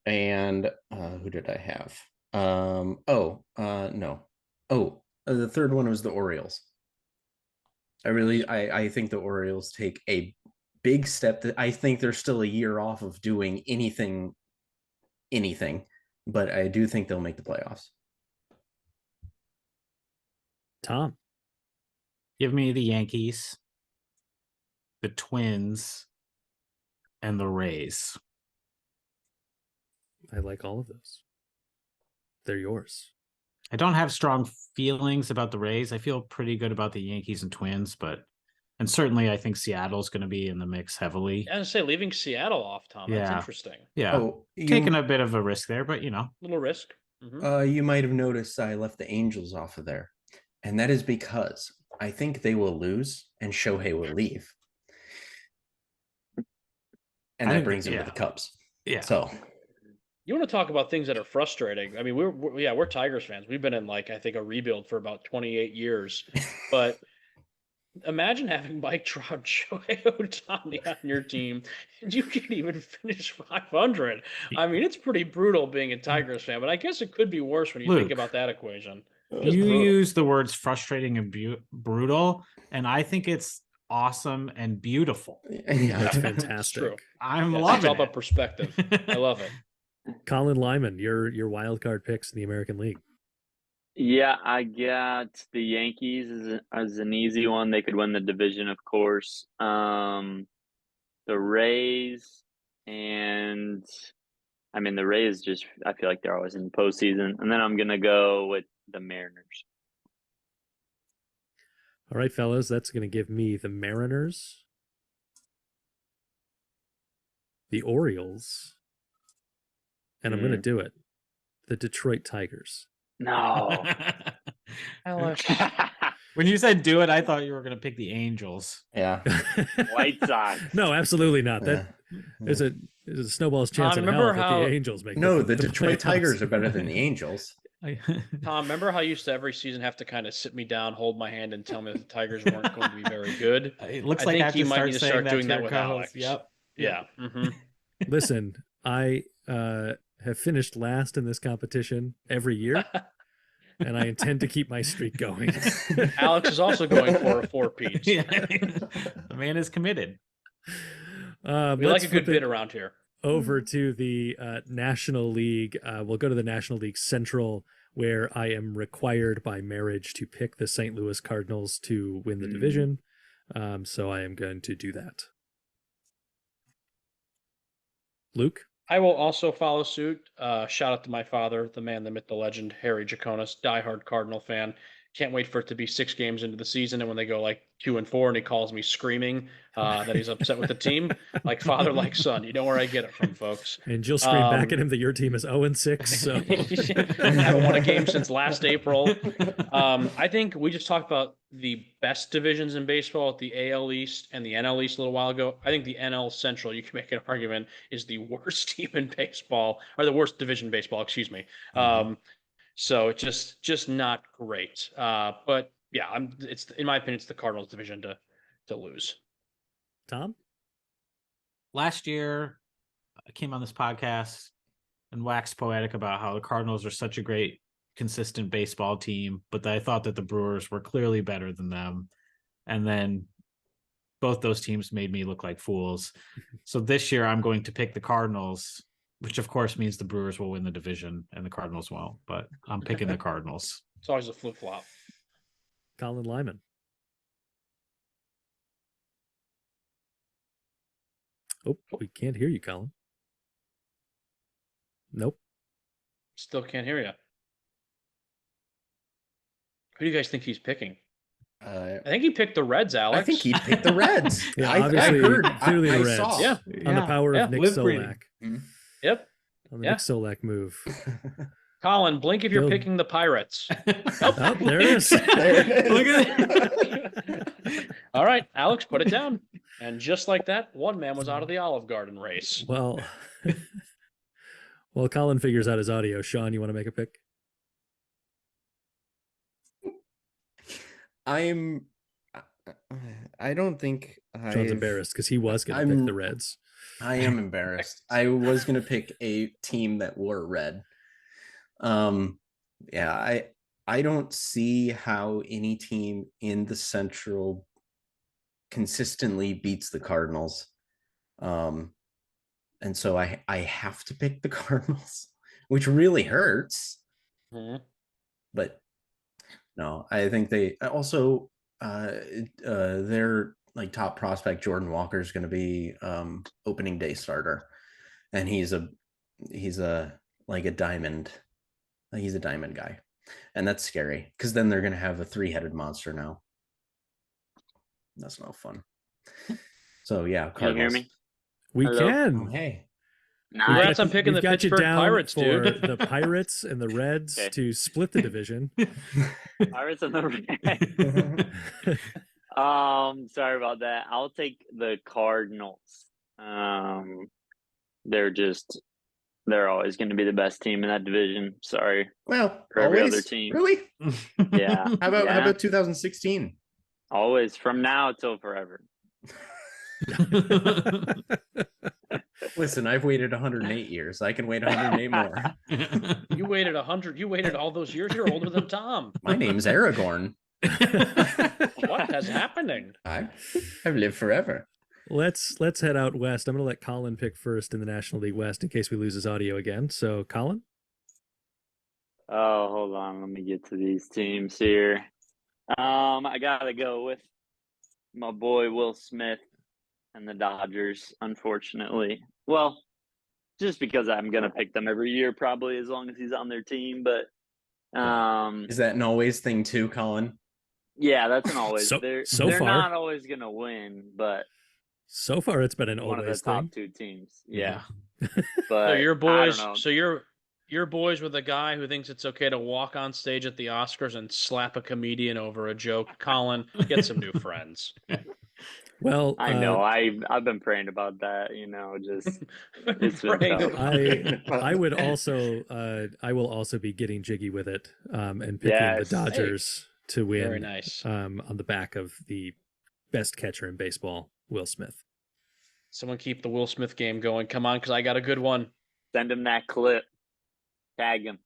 And who did I have? No. The third one was the Orioles. I think the Orioles take a big step. That I think they're still a year off of doing anything, but I do think they'll make the playoffs. Tom, give me the Yankees, the Twins, and the Rays. I like all of those. They're yours. I don't have strong feelings about the Rays. I feel pretty good about the Yankees and Twins, and certainly I think Seattle's going to be in the mix heavily. I was say leaving Seattle off, Tom. That's Yeah. interesting. Yeah. Oh, Taking a bit of a risk there, but Little risk. Mm-hmm. You might have noticed I left the Angels off of there. And that is because I think they will lose and Shohei will leave. And that brings him to the Cubs. Yeah. So you want to talk about things that are frustrating. I mean, we're Tigers fans. We've been in I think a rebuild for about 28 years. But imagine having Mike Trout and Shohei Ohtani on your team, and you can't even finish 500. I mean, it's pretty brutal being a Tigers fan, but I guess it could be worse when you think about that equation. You use the words frustrating and brutal, and I think it's awesome and beautiful. Yeah, it's fantastic. I'm loving it. It's all about perspective. I love it. Colin Lyman, your wild card picks in the American League. Yeah, I got the Yankees as an easy one. They could win the division, of course. The Rays, and I mean the Rays just I feel like they're always in the postseason. And then I'm gonna go with the Mariners. All right, fellas, that's gonna give me the Mariners, the Orioles, and I'm gonna do it. The Detroit Tigers. No. When you said do it, I thought you were going to pick the Angels. Yeah. White Sox. No, absolutely not. That there's a snowball's chance in hell that the Angels make. No, the Detroit Tigers are better than the Angels. Tom, remember how you used to every season have to kind of sit me down, hold my hand, and tell me that the Tigers weren't going to be very good? It looks I like think you might need to start doing that with Alex. Alex. Yep. Yeah. Mm-hmm. Listen, I have finished last in this competition every year, and I intend to keep my streak going. Alex is also going for a 4-peat. Yeah. The man is committed. We like a good bid around here. Over to the National League. We'll go to the National League Central, where I am required by marriage to pick the St. Louis Cardinals to win the division. So I am going to do that. Luke? I will also follow suit. Shout out to my father, the man, the myth, the legend, Harry Jaconis, diehard Cardinal fan. Can't wait for it to be 6 games into the season, and when they go 2-4, and he calls me screaming that he's upset with the team, like father, like son. You know where I get it from, folks. And you'll scream back at him that your team is 0-6. So I haven't won a game since last April. I think we just talked about the best divisions in baseball, the AL East and the NL East a little while ago. I think the NL Central, you can make an argument, is the worst team in baseball, or the worst division in baseball, excuse me. So it's just not great. But yeah, it's in my opinion, it's the Cardinals division to lose. Tom? Last year, I came on this podcast and waxed poetic about how the Cardinals are such a great, consistent baseball team, but I thought that the Brewers were clearly better than them. And then both those teams made me look like fools. So this year, I'm going to pick the Cardinals, which of course means the Brewers will win the division and the Cardinals won't, but I'm picking the Cardinals. It's always a flip-flop. Colin Lyman. Oh, we can't hear you, Colin. Nope. Still can't hear you. Who do you guys think he's picking? I think he picked the Reds, Alex. I think he picked the Reds. Yeah, obviously, clearly the Reds. Saw. Yeah. On the power of Nick Solak. Yep. On the Nick Solak move. Colin, blink if you're picking the Pirates. Oh, there it is. Look at it. All right, Alex, put it down. And just like that, one man was out of the Olive Garden race. Well, while Colin figures out his audio, Sean, you want to make a pick? I don't think Sean's embarrassed because he was going to pick the Reds. I am embarrassed. I was going to pick a team that wore red. Yeah, I don't see how any team in the Central consistently beats the Cardinals. And so I have to pick the Cardinals, which really hurts. But no, I think they also their top prospect Jordan Walker is going to be opening day starter, and he's a he's like a diamond. He's a diamond guy, and that's scary because then they're gonna have a 3-headed monster now. That's no fun. So yeah, Can you hear Cardinals. me? We Hello? can. Oh, hey, Congrats on picking We've the got you Pittsburgh down Pirates, for dude. the Pirates and the Reds Okay. to split the division. Pirates and the sorry about that. I'll take the Cardinals. They're always going to be the best team in that division. Sorry well, for every always? other team. Really? Yeah. How Yeah. about 2016? Always from now till forever. Listen, I've waited 108 years. I can wait 108 more. You waited 100. You waited all those years. You're older than Tom. My name's Aragorn. What is happening? I've lived forever. Let's head out west. I'm going to let Colin pick first in the National League West in case we lose his audio again. So, Colin? Oh, hold on. Let me get to these teams here. I got to go with my boy Will Smith and the Dodgers, unfortunately. Well, just because I'm going to pick them every year, probably, as long as he's on their team. But is that an always thing too, Colin? yeah, that's an always. They're far, not always going to win, but so far it's been an one always of the top thing. two teams. Yeah. So But your I boys. don't know. So your boys with a guy who thinks it's okay to walk on stage at the Oscars and slap a comedian over a joke. Colin, get some new friends. Well, I know. I've been praying about that. Just it's been Praying tough. about I would also I will also be getting jiggy with it and picking the Yes. Dodgers to win. Very nice. On the back of the best catcher in baseball, Will Smith. Someone keep the Will Smith game going. Come on, because I got a good one. Send him that clip. Tag him.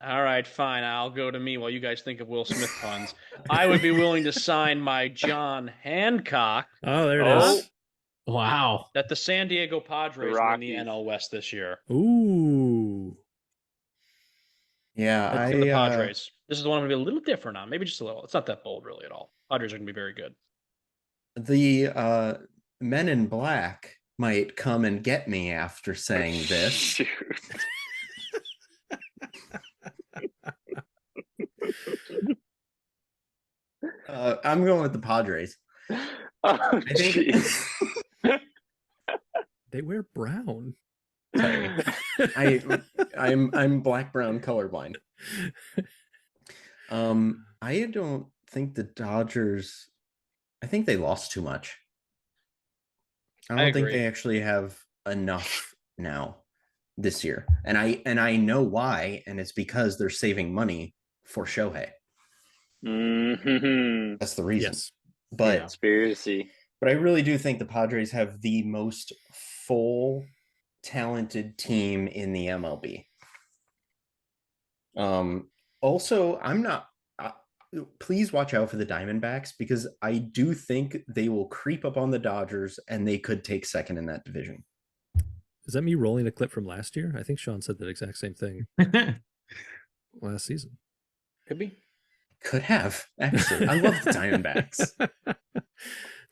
All right, fine. I'll go to me while you guys think of Will Smith puns. I would be willing to sign my John Hancock Oh, there it Oh. is. Wow. that the San Diego Padres win the Rockies. NL West this year. Ooh. Yeah, Let's do the Padres. This is the one I'm going to be a little different on. Maybe just a little. It's not that bold, really, at all. Padres are going to be very good. The Men in Black might come and get me after saying this. Shoot. I'm going with the Padres. Oh, I think jeez. They wear brown. Sorry. I'm black brown colorblind. I don't think the Dodgers. I think they lost too much. I don't think agree. they actually have enough now this year, and I know why, and it's because they're saving money for Shohei. Mm-hmm. That's the reason. Yes. But Conspiracy. I really do think the Padres have the most full, talented team in the MLB. Also, I'm not. Please watch out for the Diamondbacks because I do think they will creep up on the Dodgers and they could take second in that division. Is that me rolling a clip from last year? I think Sean said that exact same thing last season. Could be. Could have, actually. I love the Diamondbacks.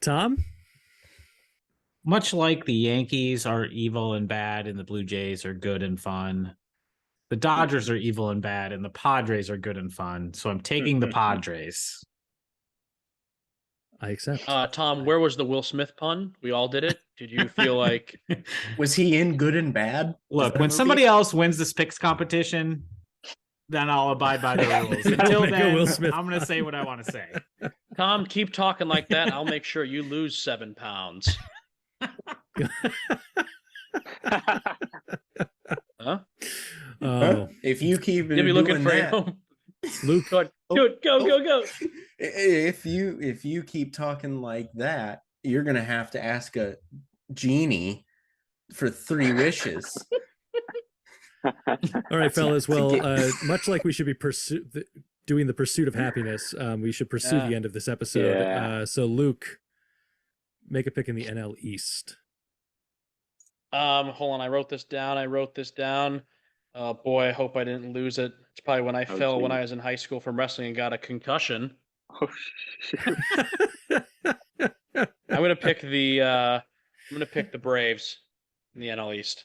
Tom? Much like the Yankees are evil and bad and the Blue Jays are good and fun, the Dodgers are evil and bad and the Padres are good and fun. So I'm taking the Padres. I accept. Tom, where was the Will Smith pun? We all did it. Did you feel like Was he in Good and Bad? Look, when somebody else wins this picks competition, then I'll abide by the rules. Until Make a then, Will Smith I'm going to say what I want to say. Tom, keep talking like that? I'll make sure you lose 7 pounds. Huh? Oh, If you keep You'll be looking doing for that, him. Luke. Go ahead. Do it. Go. if you keep talking like that, you're gonna have to ask a genie for 3 wishes. All right, fellas. Well, get- much like we should be doing the pursuit of happiness, we should pursue the end of this episode. Yeah. So, Luke, make a pick in the NL East. Hold on. I wrote this down. Oh boy, I hope I didn't lose it. It's probably when I fell when I was in high school from wrestling and got a concussion. Oh, shit. I'm gonna pick the Braves in the NL East.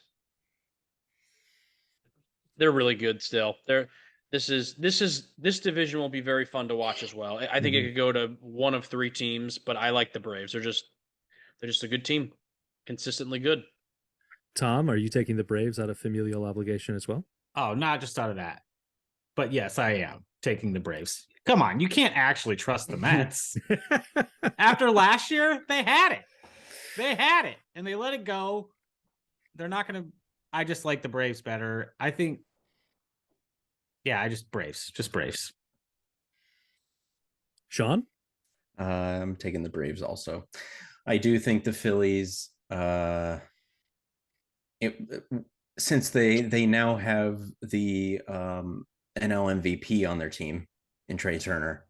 they're really good still. This division will be very fun to watch as well. I think it could go to one of 3 teams, but I like the Braves. They're just a good team, consistently good. Tom, are you taking the Braves out of familial obligation as well? Oh, not just out of that. But yes, I am taking the Braves. Come on, you can't actually trust the Mets. After last year, they had it. They had it, and they let it go. They're not going to – I just like the Braves better. I think – yeah, Braves. Just Braves. Sean? I'm taking the Braves also. I do think the Phillies since they now have the NL MVP on their team in Trey Turner.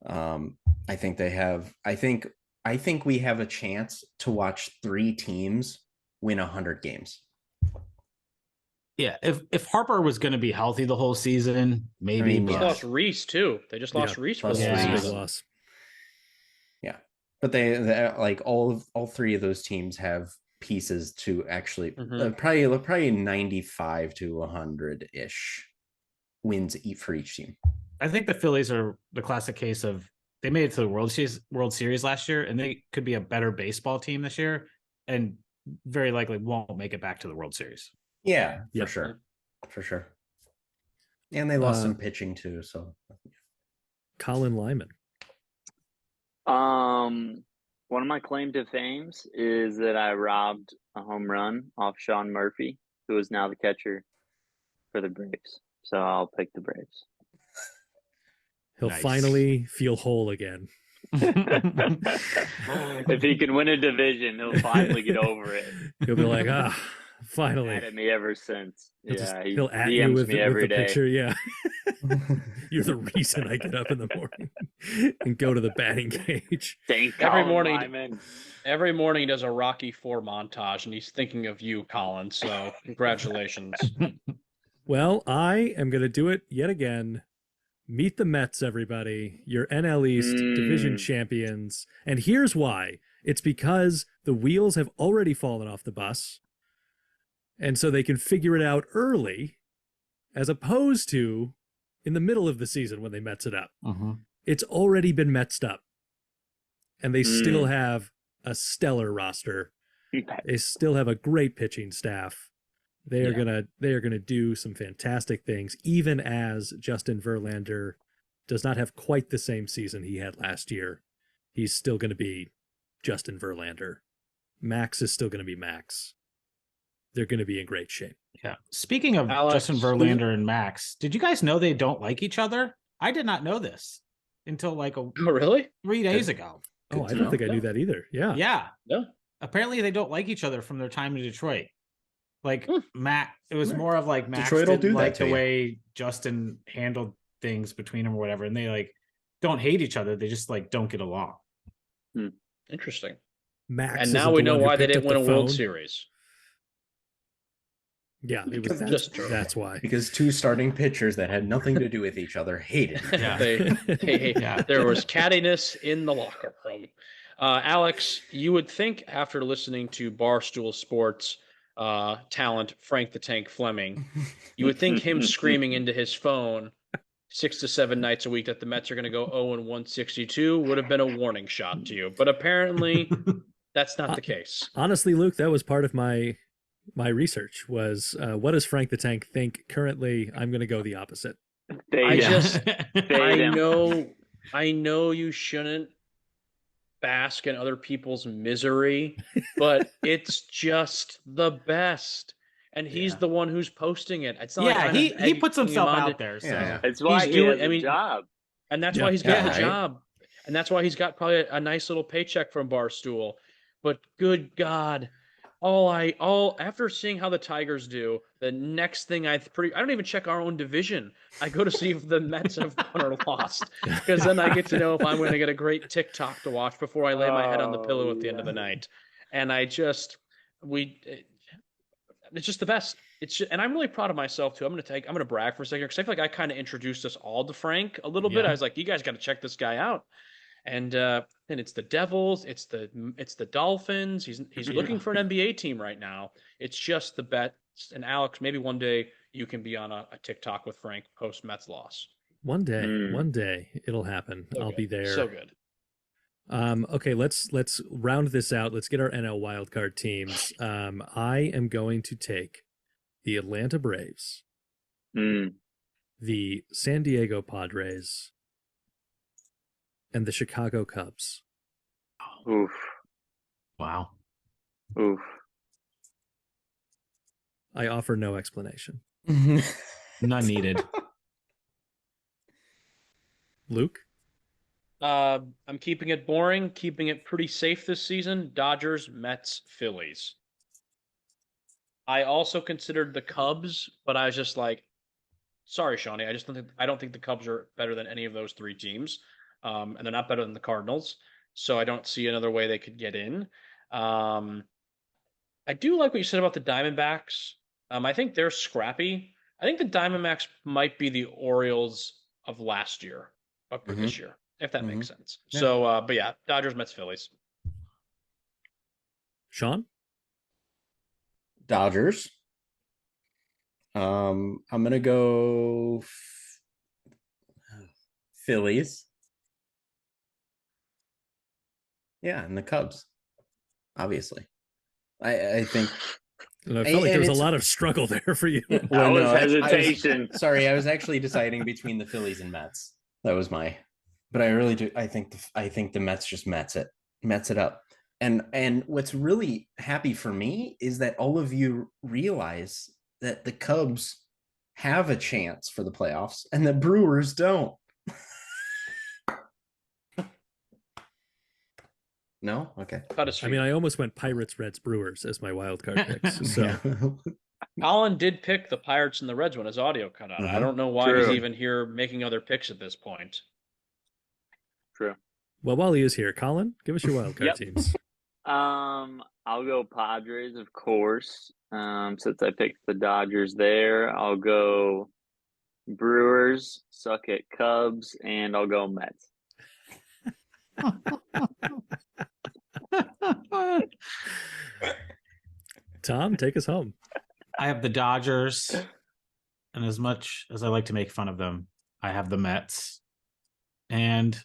I think we have a chance to watch 3 teams win 100 games. Yeah, if Harper was going to be healthy the whole season, maybe. They just lost Reese too. They just lost Reese for the whole season. Loss. Yeah, but they like all 3 of those teams have pieces to actually probably 95 to 100 ish wins for each team. I think the Phillies are the classic case of they made it to the World Series last year, and they could be a better baseball team this year, and very likely won't make it back to the World Series. Yeah, for sure. And they lost some pitching too. So, Colin Lyman. One of my claim to fames is that I robbed a home run off Sean Murphy, who is now the catcher for the Braves. So I'll pick the Braves. He'll finally feel whole again. If he can win a division, he'll finally get over it. He'll be like, finally. He's at me ever since. He'll at you with the picture. Yeah. You're the reason I get up in the morning and go to the batting cage. Every morning he does a Rocky IV montage, and he's thinking of you, Colin. So congratulations. Well, I am going to do it yet again. Meet the Mets, everybody. Your NL East division champions. And here's why. It's because the wheels have already fallen off the bus. And so they can figure it out early, as opposed to in the middle of the season when they Mets it up. It's already been Metsed up. And they still have a stellar roster. They still have a great pitching staff. They are gonna do some fantastic things, even as Justin Verlander does not have quite the same season he had last year. He's still going to be Justin Verlander. Max is still going to be Max. They're going to be in great shape. Yeah. Speaking of Justin Verlander and Max, did you guys know they don't like each other? I did not know this until really 3 days ago. I don't think I knew that either. Yeah. Yeah. Apparently they don't like each other from their time in Detroit. Matt, it was more of like Max didn't like the way Justin handled things between them or whatever, and they don't hate each other. They just don't get along. Interesting. Max, and now we know why they didn't win a World Series. Yeah, that's why. Because 2 starting pitchers that had nothing to do with each other hated. Yeah, there was cattiness in the locker room. Alex, you would think after listening to Barstool Sports talent Frank the Tank Fleming, you would think him screaming into his phone 6 to 7 nights a week that the Mets are going to go 0-162 would have been a warning shot to you. But apparently that's not the case. Honestly, Luke, that was part of my research was what does Frank the Tank think currently? I'm going to go the opposite. I know you shouldn't bask in other people's misery, but it's just the best. And he's the one who's posting it. It's not he puts himself out there. So it's why he's doing a job. And that's why he's got the job. And that's why he's got probably a nice little paycheck from Barstool. But good God, after seeing how the Tigers do, the next thing I don't even check our own division. I go to see if the Mets have won or lost, because then I get to know if I'm going to get a great TikTok to watch before I lay my head on the pillow at the end of the night. And it's just the best. And I'm really proud of myself too. I'm going to brag for a second, because I feel like I kind of introduced us all to Frank a little bit. I was like, you guys got to check this guy out. And and it's the Devils, it's the Dolphins. He's looking for an NBA team right now. It's just the bets. And Alex, maybe one day you can be on a TikTok with Frank post Mets loss. One day it'll happen. So I'll good. be there. So good. Okay, let's round this out. Let's get our NL wildcard teams. I am going to take the Atlanta Braves, the San Diego Padres, and the Chicago Cubs. Oof. Wow. Oof. I offer no explanation. None needed. Luke? I'm keeping it boring, keeping it pretty safe this season. Dodgers, Mets, Phillies. I also considered the Cubs, but I was just like, sorry, Shawnee. I don't think the Cubs are better than any of those three teams. And they're not better than the Cardinals. So I don't see another way they could get in. I do like what you said about the Diamondbacks. I think they're scrappy. I think the Diamondbacks might be the Orioles of last year, or this year, if that makes sense. Yeah. So, but yeah, Dodgers, Mets, Phillies. Sean? Dodgers. I'm gonna go Phillies. Yeah, and the Cubs, obviously. I think. And I felt like there was a lot of struggle there for you. That was hesitation. Sorry, I was actually deciding between the Phillies and Mets. That was but I really do. I think the Mets just Mets it up. And what's really happy for me is that all of you realize that the Cubs have a chance for the playoffs and the Brewers don't. No? Okay. I mean, I almost went Pirates, Reds, Brewers as my wild card picks. So Colin did pick the Pirates and the Reds when his audio cut out. I don't know why he's even here making other picks at this point. True. Well, while he is here, Colin, give us your wild card teams. I'll go Padres, of course. Since I picked the Dodgers there, I'll go Brewers, suck at Cubs, and I'll go Mets. Tom, take us home. I have the Dodgers, and as much as I like to make fun of them, I have the Mets. And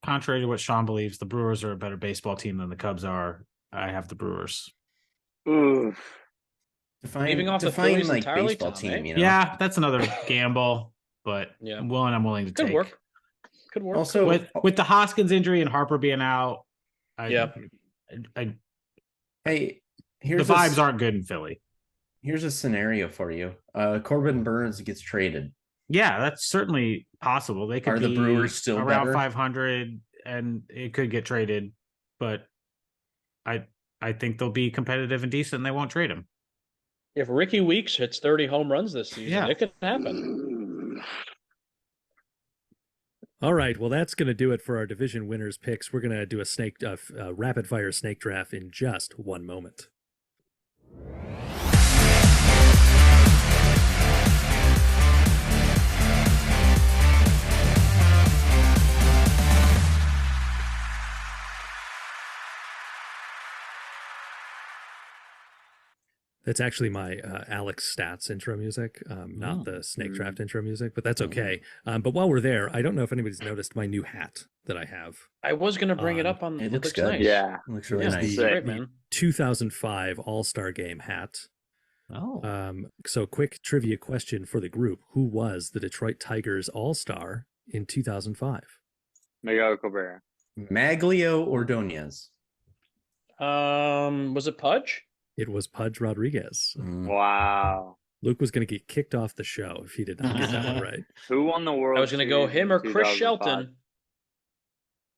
contrary to what Sean believes, the Brewers are a better baseball team than the Cubs are. I have the Brewers. Oof. Leaving off the Phillies like entirely, baseball Tom, team, you know? Yeah, that's another gamble, but I'm willing to Could take. work. Could work. Also, with the Hoskins injury and Harper being out, hey, the vibes aren't good in Philly. Here's a scenario for you. Corbin Burns gets traded. Yeah, that's certainly possible. They could Are the Brewers still around better? 500, and it could get traded. But I think they'll be competitive and decent, and they won't trade him. If Ricky Weeks hits 30 home runs this season, it could happen. All right, well, that's going to do it for our division winners picks. We're going to do a rapid fire snake draft in just one moment. That's actually my Alex Stats intro music, not the Snake Draft intro music, but that's okay. But while we're there, I don't know if anybody's noticed my new hat that I have. I was going to bring it up on. It looks good. Nice. Yeah, it looks really nice. The 2005 All-Star Game hat. So quick trivia question for the group: who was the Detroit Tigers All-Star in 2005? Miguel Cabrera. Maglio Ordonez. Was it Pudge? It was Pudge Rodriguez. Wow. Luke was going to get kicked off the show if he did not get that one right. Who won the World? I was going to go him or Chris 2005? Shelton.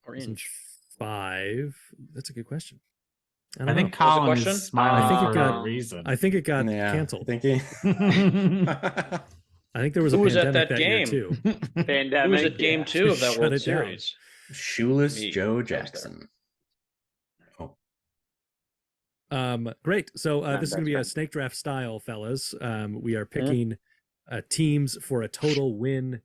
Or 5. That's a good question. I think Colin is smiling for a reason. I think it got canceled. I think there was a Who was pandemic at that year game? too. Pandemic. Who was at game 2 of that Shut World it down. Series? Shoeless Joe Jackson. Great. So this is going to be a snake draft style, fellas. We are picking teams for a total win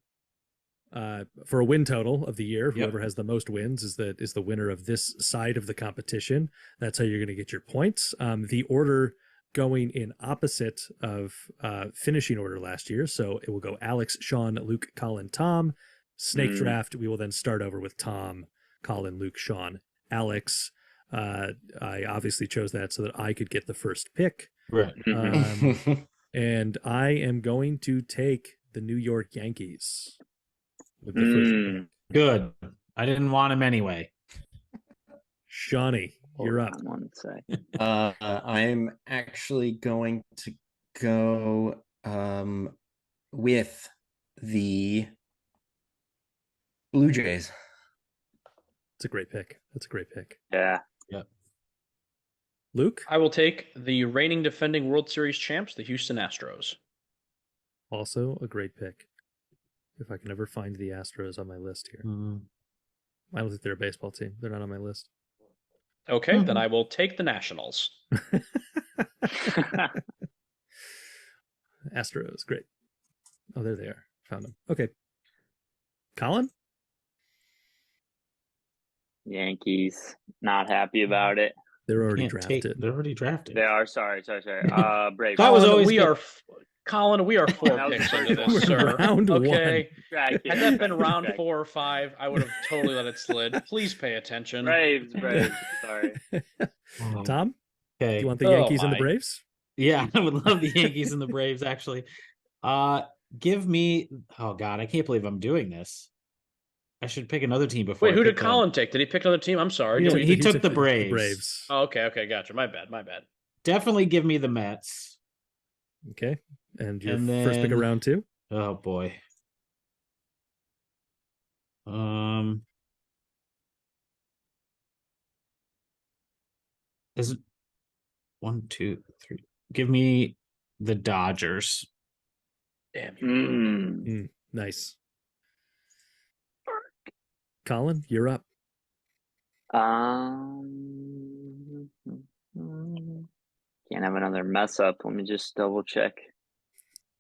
for a win total of the year. Yep. Whoever has the most wins is the winner of this side of the competition. That's how you're going to get your points. The order going in opposite of finishing order last year. So it will go Alex, Sean, Luke, Colin, Tom. Snake draft. We will then start over with Tom, Colin, Luke, Sean, Alex. I obviously chose that so that I could get the first pick. Right. And I am going to take the New York Yankees with the first pick. Good. I didn't want him anyway. Shawnee, you're up. One sec. I'm actually going to go with the Blue Jays. It's a great pick. That's a great pick. Yeah. Luke? I will take the reigning defending World Series champs, the Houston Astros. Also a great pick. If I can ever find the Astros on my list here. I don't think they're a baseball team. They're not on my list. Okay, then I will take the Nationals. Astros, great. Oh, there they are. Found them. Okay. Colin? Yankees. Not happy about it. They're already Can't drafted. They're already drafted. They are. Sorry. Braves. That was always we good. are Colin, we are 4 That was picks the into first this, one. sir. Round okay. Track Had it. that been round Track 4 or 5, I would have totally let it slid. Please pay attention. Braves. Sorry. Tom? Do Okay. you want the Yankees and the my. Braves? Yeah, I would love the Yankees and the Braves, actually. Give me... Oh, God, I can't believe I'm doing this. I should pick another team before Wait, I who did pick them. Colin take? Did he pick another team? I'm sorry. Yeah, Did we- he took the Braves. Oh, okay, gotcha. My bad. Definitely give me the Mets. Okay. And your And first pick of then- round 2? Oh, boy. Is it 1, 2, 3? Give me the Dodgers. Damn you. Nice. Colin, you're up. Can't have another mess up. Let me just double check.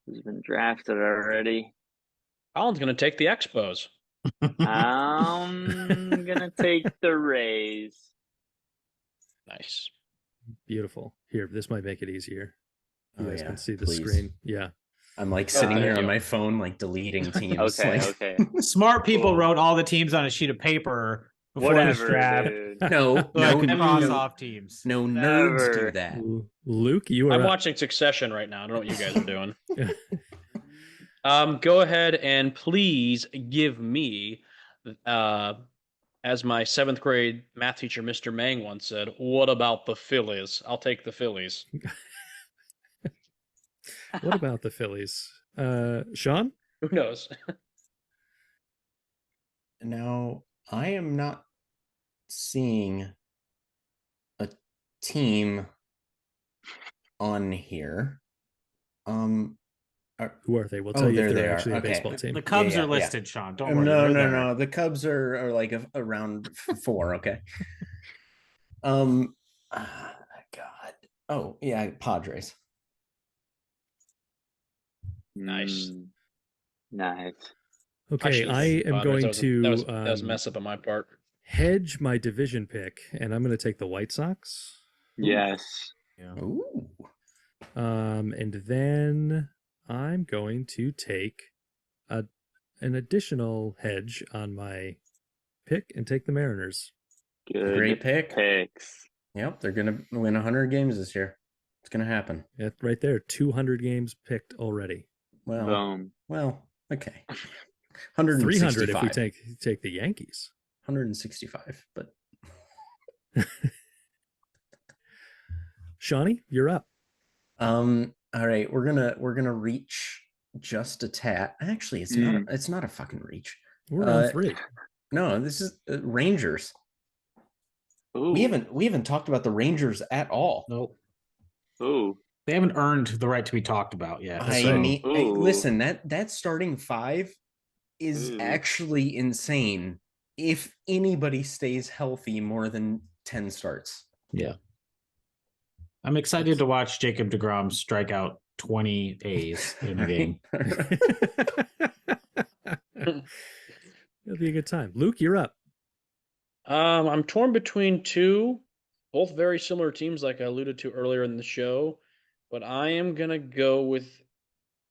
Who's been drafted already? Colin's going to take the Expos. I'm gonna take the Rays. Nice. Beautiful. Here, this might make it easier. You Oh, guys yeah, can see the please. screen. Yeah. I'm like sitting thank here on you. my phone, like deleting teams. Okay, like, okay. Smart people Cool. wrote all the teams on a sheet of paper before this Whatever, draft. dude. No, So I no, could cross no, off teams. no nerds do Never. that. Luke, you are I'm up. watching Succession right now. I don't know what you guys are doing. Go ahead and please give me, as my 7th grade math teacher, Mr. Mang, once said, what about the Phillies? I'll take the Phillies. What about the Phillies? Sean? Who knows? Now, I am not seeing a team on here. Who are they? We'll Oh, tell you there if they they're are. actually a Okay. baseball team. The Cubs Yeah, are yeah. listed, Sean. Don't worry. No, they're no, there. no. The Cubs are like around 4. Okay. God. Oh yeah, Padres. Nice. Nice. Okay, should've I taken am Padres. going That was to that was a mess up on my part. hedge my division pick, and I'm going to take the White Sox. Yes. Ooh. And then I'm going to take an additional hedge on my pick and take the Mariners. Good Great pick. picks. Yep, they're gonna win 100 games this year. It's gonna happen. Yeah, right there, 200 games picked already. Boom. Well, okay. 300 if we 165. take the Yankees. 165, but Shawnee, you're up. all right, we're gonna reach just a tad. Actually, it's not a fucking reach. We're on 3. No, this is Rangers. Ooh. We haven't talked about the Rangers at all. Nope. Ooh. They haven't earned the right to be talked about yet. Ooh. Listen, that starting 5 is Ooh. actually insane. If anybody stays healthy more than 10 starts. Yeah. I'm excited to watch Jacob deGrom strike out 20 A's in a game. That'd be a good time. Luke, you're up. I'm torn between two, both very similar teams, like I alluded to earlier in the show, but I am gonna go with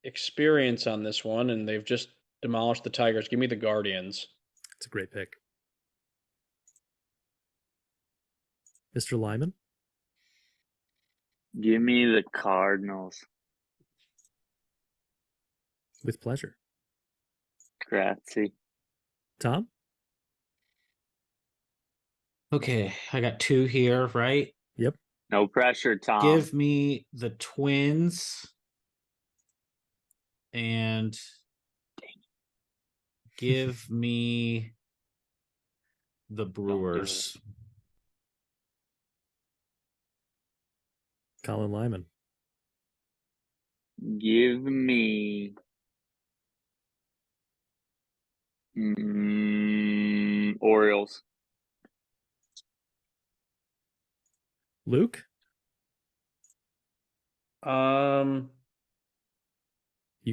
experience on this one, and they've just demolished the Tigers. Give me the Guardians. It's a great pick. Mr. Lyman? Give me the Cardinals. With pleasure. Grazie. Tom? Okay, I got two here, right? Yep. No pressure, Tom. Give me the Twins and give me the Brewers. Colin Lyman. Give me Orioles. Luke? You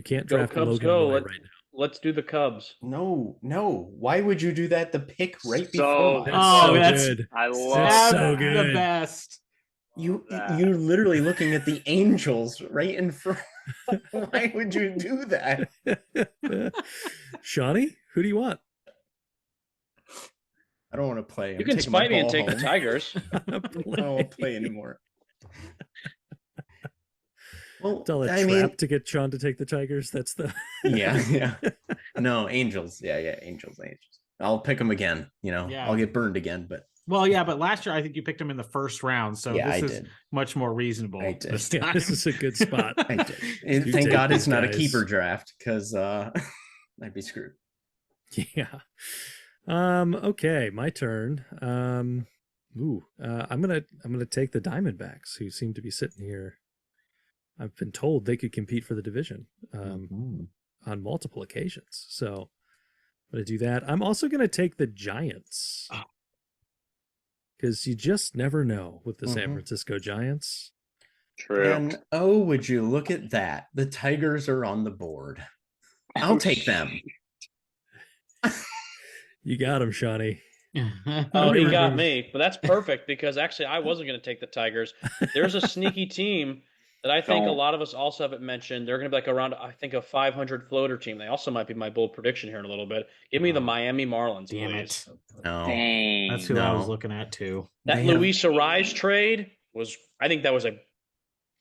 can't Go draft Cubs, Logan go. Roy right now. Let's do the Cubs. No. Why would you do that? The pick right So before That's mine. so that's- good. I That's love so the good. best. You're literally looking at the Angels right in front. Why would you do that? Shawnee, who do you want? I don't want to play. You can spite me and take the Tigers. I don't want to play anymore. Well, It's all a trap to get Sean to take the Tigers. That's the yeah. No, Angels. Yeah, Angels. I'll pick them again. Yeah. I'll get burned again, but Well, yeah, but last year I think you picked him in the first round, so yeah, this I is did. much more reasonable I did. this time. this is a good spot. I did. And You thank take God these it's not guys. a keeper draft because I'd be screwed. Yeah. Okay, my turn. I'm gonna take the Diamondbacks, who seem to be sitting here. I've been told they could compete for the division on multiple occasions. So I'm gonna do that. I'm also gonna take the Giants. Because you just never know with the San Francisco Giants. True. And would you look at that? The Tigers are on the board. I'll take them. You got him, Shawnee. Oh, he got me. But that's perfect because actually I wasn't going to take the Tigers. There's a sneaky team that I think a lot of us also haven't mentioned. They're going to be like around, I think, a 500 floater team. They also might be my bold prediction here in a little bit. Give me the Miami Marlins, Damn please. it. No. Dang. That's who I was looking at too. That Luis Arise trade was, I think that was a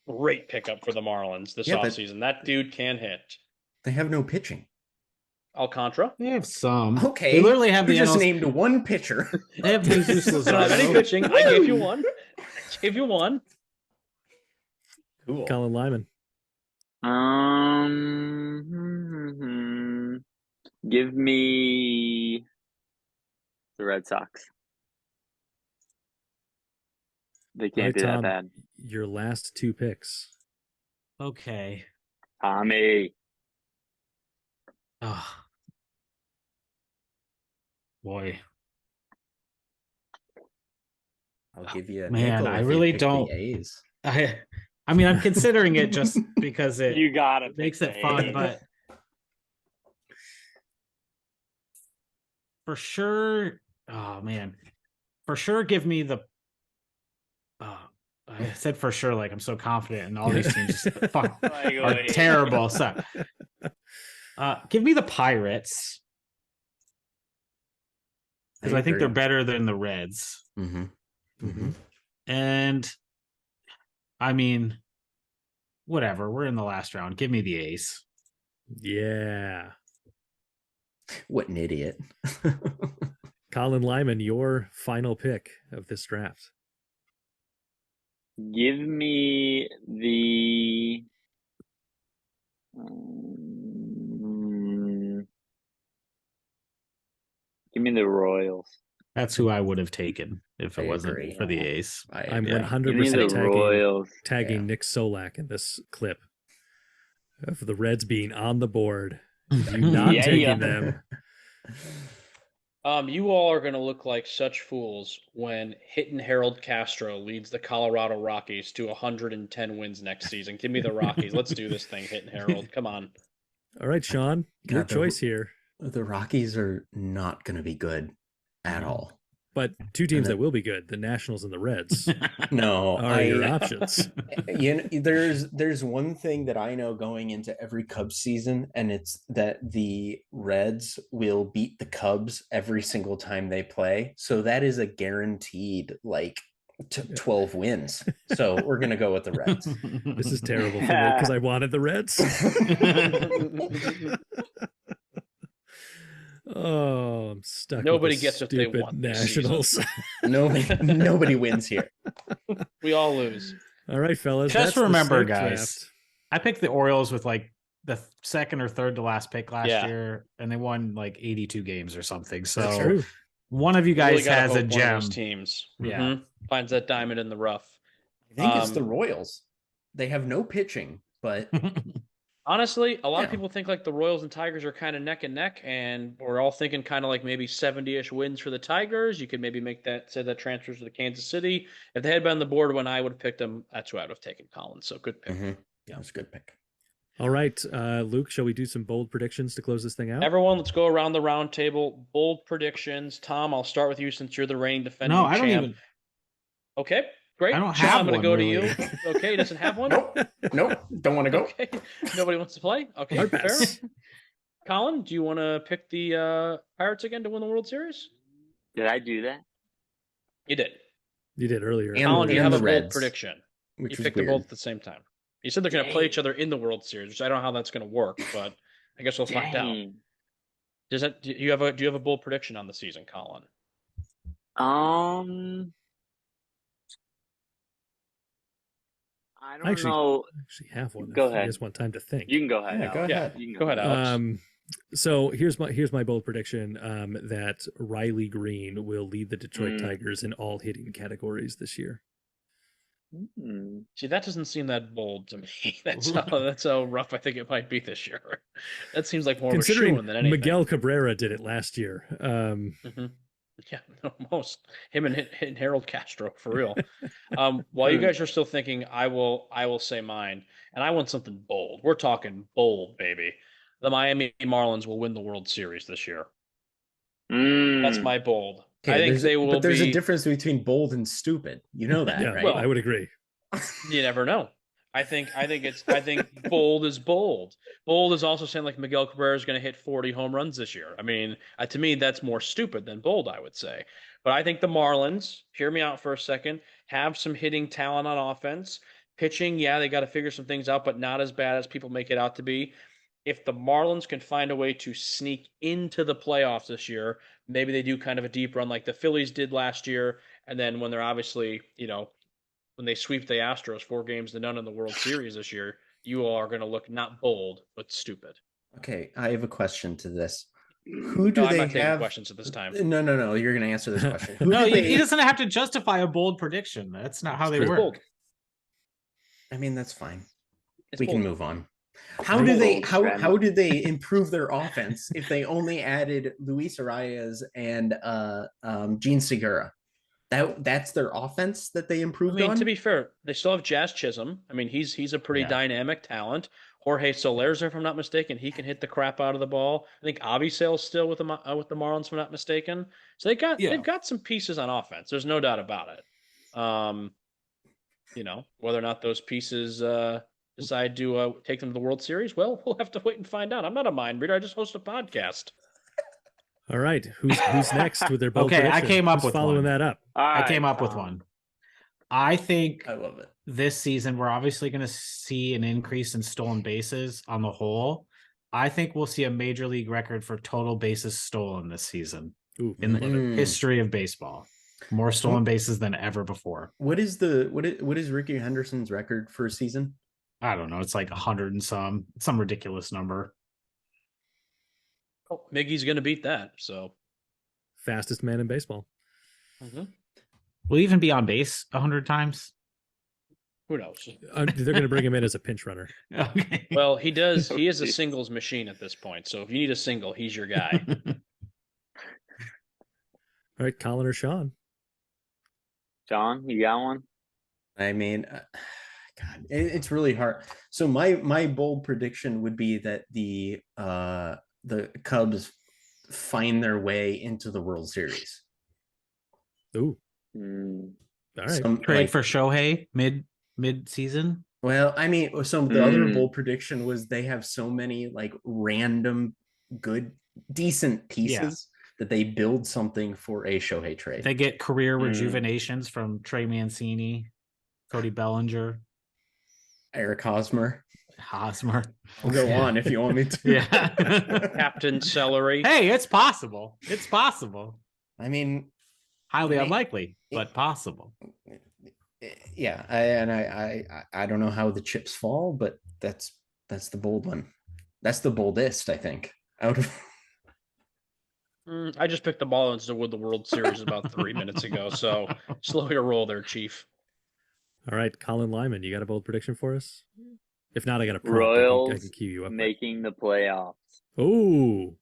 great pickup for the Marlins this offseason. That dude can hit. They have no pitching. Alcantara? They have some. Okay. They literally have You the just NL named one pitcher. They have Jesus I don't have any Luzardo. pitching. I gave you one. Cool. Colin Lyman. Give me the Red Sox. They can't be Tom, that bad. Your last two picks. Okay. Tommy. Oh. Boy. I'll give you a Man, nickel I if you really pick don't- the A's. I mean, I'm considering it just because it You gotta makes pick it the fun, A's. but for sure, oh man, for sure, give me the. I said for sure, like I'm so confident, and all these teams just are terrible. So, give me the Pirates because I think they're better than the Reds, and I mean, whatever. We're in the last round. Give me the A's. Yeah. What an idiot. Colin Lyman, your final pick of this draft. Give me the give me the Royals. That's who I would have taken if it I wasn't agree. for the A's. I'm Give me 100% the Royals. tagging Nick Solak in this clip of the Reds being on the board. You not taking them. You all are going to look like such fools when Hittin' Harold Castro leads the Colorado Rockies to 110 wins next season. Give me the Rockies. Let's do this thing, Hittin' Harold. Come on. All right, Sean, your choice here. The Rockies are not going to be good at all. But two teams that will be good, the Nationals and the Reds, No, are your options. There's one thing that I know going into every Cubs season, and it's that the Reds will beat the Cubs every single time they play. So that is a guaranteed 12 wins. So we're gonna go with the Reds. This is terrible for me because I wanted the Reds. Oh, I'm stuck. Nobody with gets what they want. Nationals. Nobody wins here. We all lose. All right, fellas. Just remember, guys, draft. I picked the Orioles with like the second or third to last pick last year, and they won like 82 games or something. So that's true. One of you guys really has a gem. One of those teams, yeah, finds that diamond in the rough. I think it's the Royals. They have no pitching, but honestly, a lot of people think like the Royals and Tigers are kind of neck and neck, and we're all thinking kind of like maybe 70-ish wins for the Tigers. You could maybe say that transfers to the Kansas City. If they had been on the board when I would have picked them, that's who I would have taken, Colin. So good pick. Yeah, that's a good pick. All right, Luke, shall we do some bold predictions to close this thing out? Everyone, let's go around the round table. Bold predictions. Tom, I'll start with you since you're the reigning defending champ. No, I don't even. Okay, great. I don't Sean, have I'm going to one, go really. to you. Okay, he doesn't have one? Nope. Don't want to go. Okay. Nobody wants to play? Okay, fair. Colin, do you want to pick the Pirates again to win the World Series? Did I do that? You did. You did earlier. Colin, do you have a bold Reds, prediction? You picked them both at the same time. You said they're going to play each other in the World Series, which I don't know how that's going to work, but I guess we'll find out. Do you have a bold prediction on the season, Colin? I don't know. I actually have one. Go ahead. I just want time to think. You can go ahead. Yeah, go ahead. You can go ahead, Alex. So here's my bold prediction that Riley Green will lead the Detroit Tigers in all hitting categories this year. See, that doesn't seem that bold to me. That's how rough I think it might be this year. That seems like more Considering of a shoo-in than anything. Miguel Cabrera did it last year. Yeah, most him and Harold Castro for real. While you guys are still thinking, I will say mine, and I want something bold. We're talking bold, baby. The Miami Marlins will win the World Series this year. That's my bold. Okay, I think they will. But there's a difference between bold and stupid. You know that, yeah, right? Well, I would agree. You never know. I think bold is bold. Bold is also saying like Miguel Cabrera is going to hit 40 home runs this year. I mean, to me, that's more stupid than bold, I would say. But I think the Marlins, hear me out for a second, have some hitting talent on offense. Pitching, yeah, they got to figure some things out, but not as bad as people make it out to be. If the Marlins can find a way to sneak into the playoffs this year, maybe they do kind of a deep run like the Phillies did last year. And then when they're obviously, when they sweep the Astros 4-0 in the World Series this year, you are going to look not bold, but stupid. Okay, I have a question to this. I'm not taking questions at this time. No. You're going to answer this question. He doesn't have to justify a bold prediction. That's not how they work. Bold. I mean, that's fine. It's we bold. Can move on. How did they improve their offense if they only added Luis Arias and Gene Segura? That's their offense that they improved on? To be fair, they still have Jazz Chisholm. I mean, he's a pretty dynamic talent. Jorge Soler's, if I'm not mistaken, he can hit the crap out of the ball. I think Avisail's still with the Marlins, if I'm not mistaken. So they've got some pieces on offense. There's no doubt about it. Whether or not those pieces decide to take them to the World Series, well, we'll have to wait and find out. I'm not a mind reader. I just host a podcast. All right, who's next with their bold prediction? I came up Who's with following one. that up. I came up with one. I think I love it. This season we're obviously going to see an increase in stolen bases on the whole. I think we'll see a major league record for total bases stolen this season in the history of baseball. More stolen bases than ever before. What is Ricky Henderson's record for a season? I don't know. It's like 100 and some ridiculous number. Oh, Miggy's going to beat that. So fastest man in baseball. Will he even be on base 100 times? Who knows? They're going to bring him in as a pinch runner. Okay. Well, he does. He is a singles machine at this point. So if you need a single, he's your guy. All right, Colin or Sean? Sean, you got one? I mean, God, it's really hard. So my bold prediction would be that the Cubs find their way into the World Series. Ooh. Mm. All right. Trade for Shohei mid season. Well, I mean, the other bold prediction was they have so many like random good, decent pieces that they build something for a Shohei trade. They get career rejuvenations from Trey Mancini, Cody Bellinger, Eric Hosmer. I'll go on if you want me to. Yeah. Captain Celery. Hey, it's possible. It's possible. I mean, highly unlikely, but possible. Yeah, I don't know how the chips fall, but that's the bold one. That's the boldest, I think. Out of I just picked the Marlins to win the World Series about 3 minutes ago, so slow your roll there, Chief. All right, Colin Lyman, you got a bold prediction for us? If not, I got a prompt. Royals I can cue you up. making the playoffs. Oh,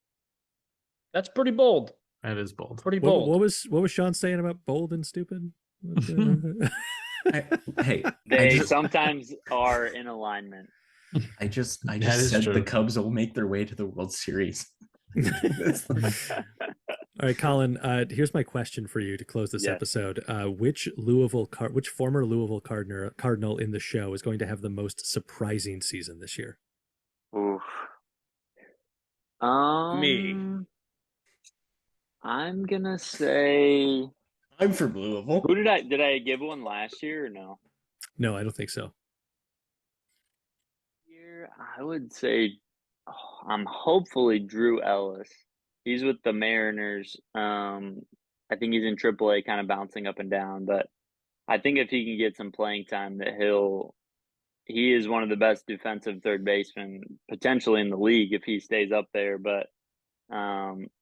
that's pretty bold. That is bold. Pretty bold. What was Sean saying about bold and stupid? They sometimes are in alignment. I just said true. The Cubs will make their way to the World Series. All right, Colin, here's my question for you to close this episode. Which former Louisville Cardinal in the show is going to have the most surprising season this year? Oof. Me. I'm gonna say I'm from Louisville. Who did I give one last year or no? No, I don't think so. I would say I'm hopefully Drew Ellis. He's with the Mariners. I think he's in AAA, kind of bouncing up and down. But I think if he can get some playing time, that he is one of the best defensive third basemen potentially in the league if he stays up there. But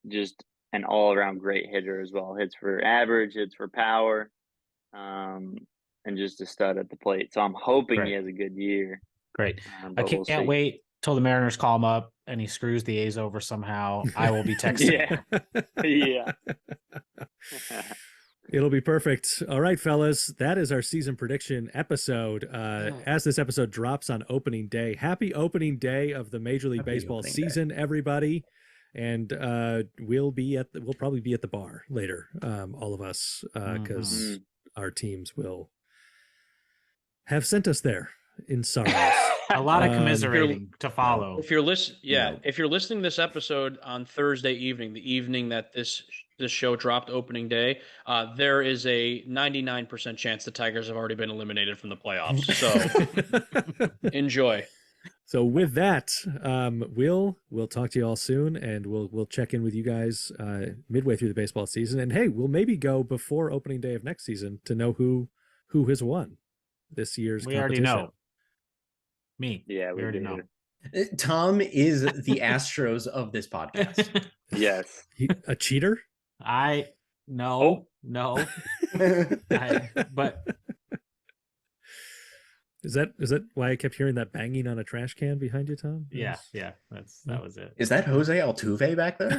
just an all-around great hitter as well. Hits for average, hits for power, and just a stud at the plate. So I'm hoping he has a good year. Great. I can't wait till the Mariners call him up and he screws the A's over somehow. I will be texting. Yeah. It'll be perfect. All right, fellas, that is our season prediction episode. As this episode drops on opening day, happy opening day of the Major League Baseball season, everybody. And we'll probably be at the bar later, all of us, because our teams will have sent us there in sorrows. A lot of commiserating to follow. If you're listening to this episode on Thursday evening, the evening that this show dropped opening day, there is a 99% chance the Tigers have already been eliminated from the playoffs. So enjoy. So with that, we'll talk to you all soon, and we'll check in with you guys midway through the baseball season. And hey, we'll maybe go before opening day of next season to know who has won this year's competition. Already know. Me. Yeah, we already know. Tom is the Astros of this podcast. Yes. A cheater? No. But is that why I kept hearing that banging on a trash can behind you, Tom? Yeah. That was it. Is that Jose Altuve back there?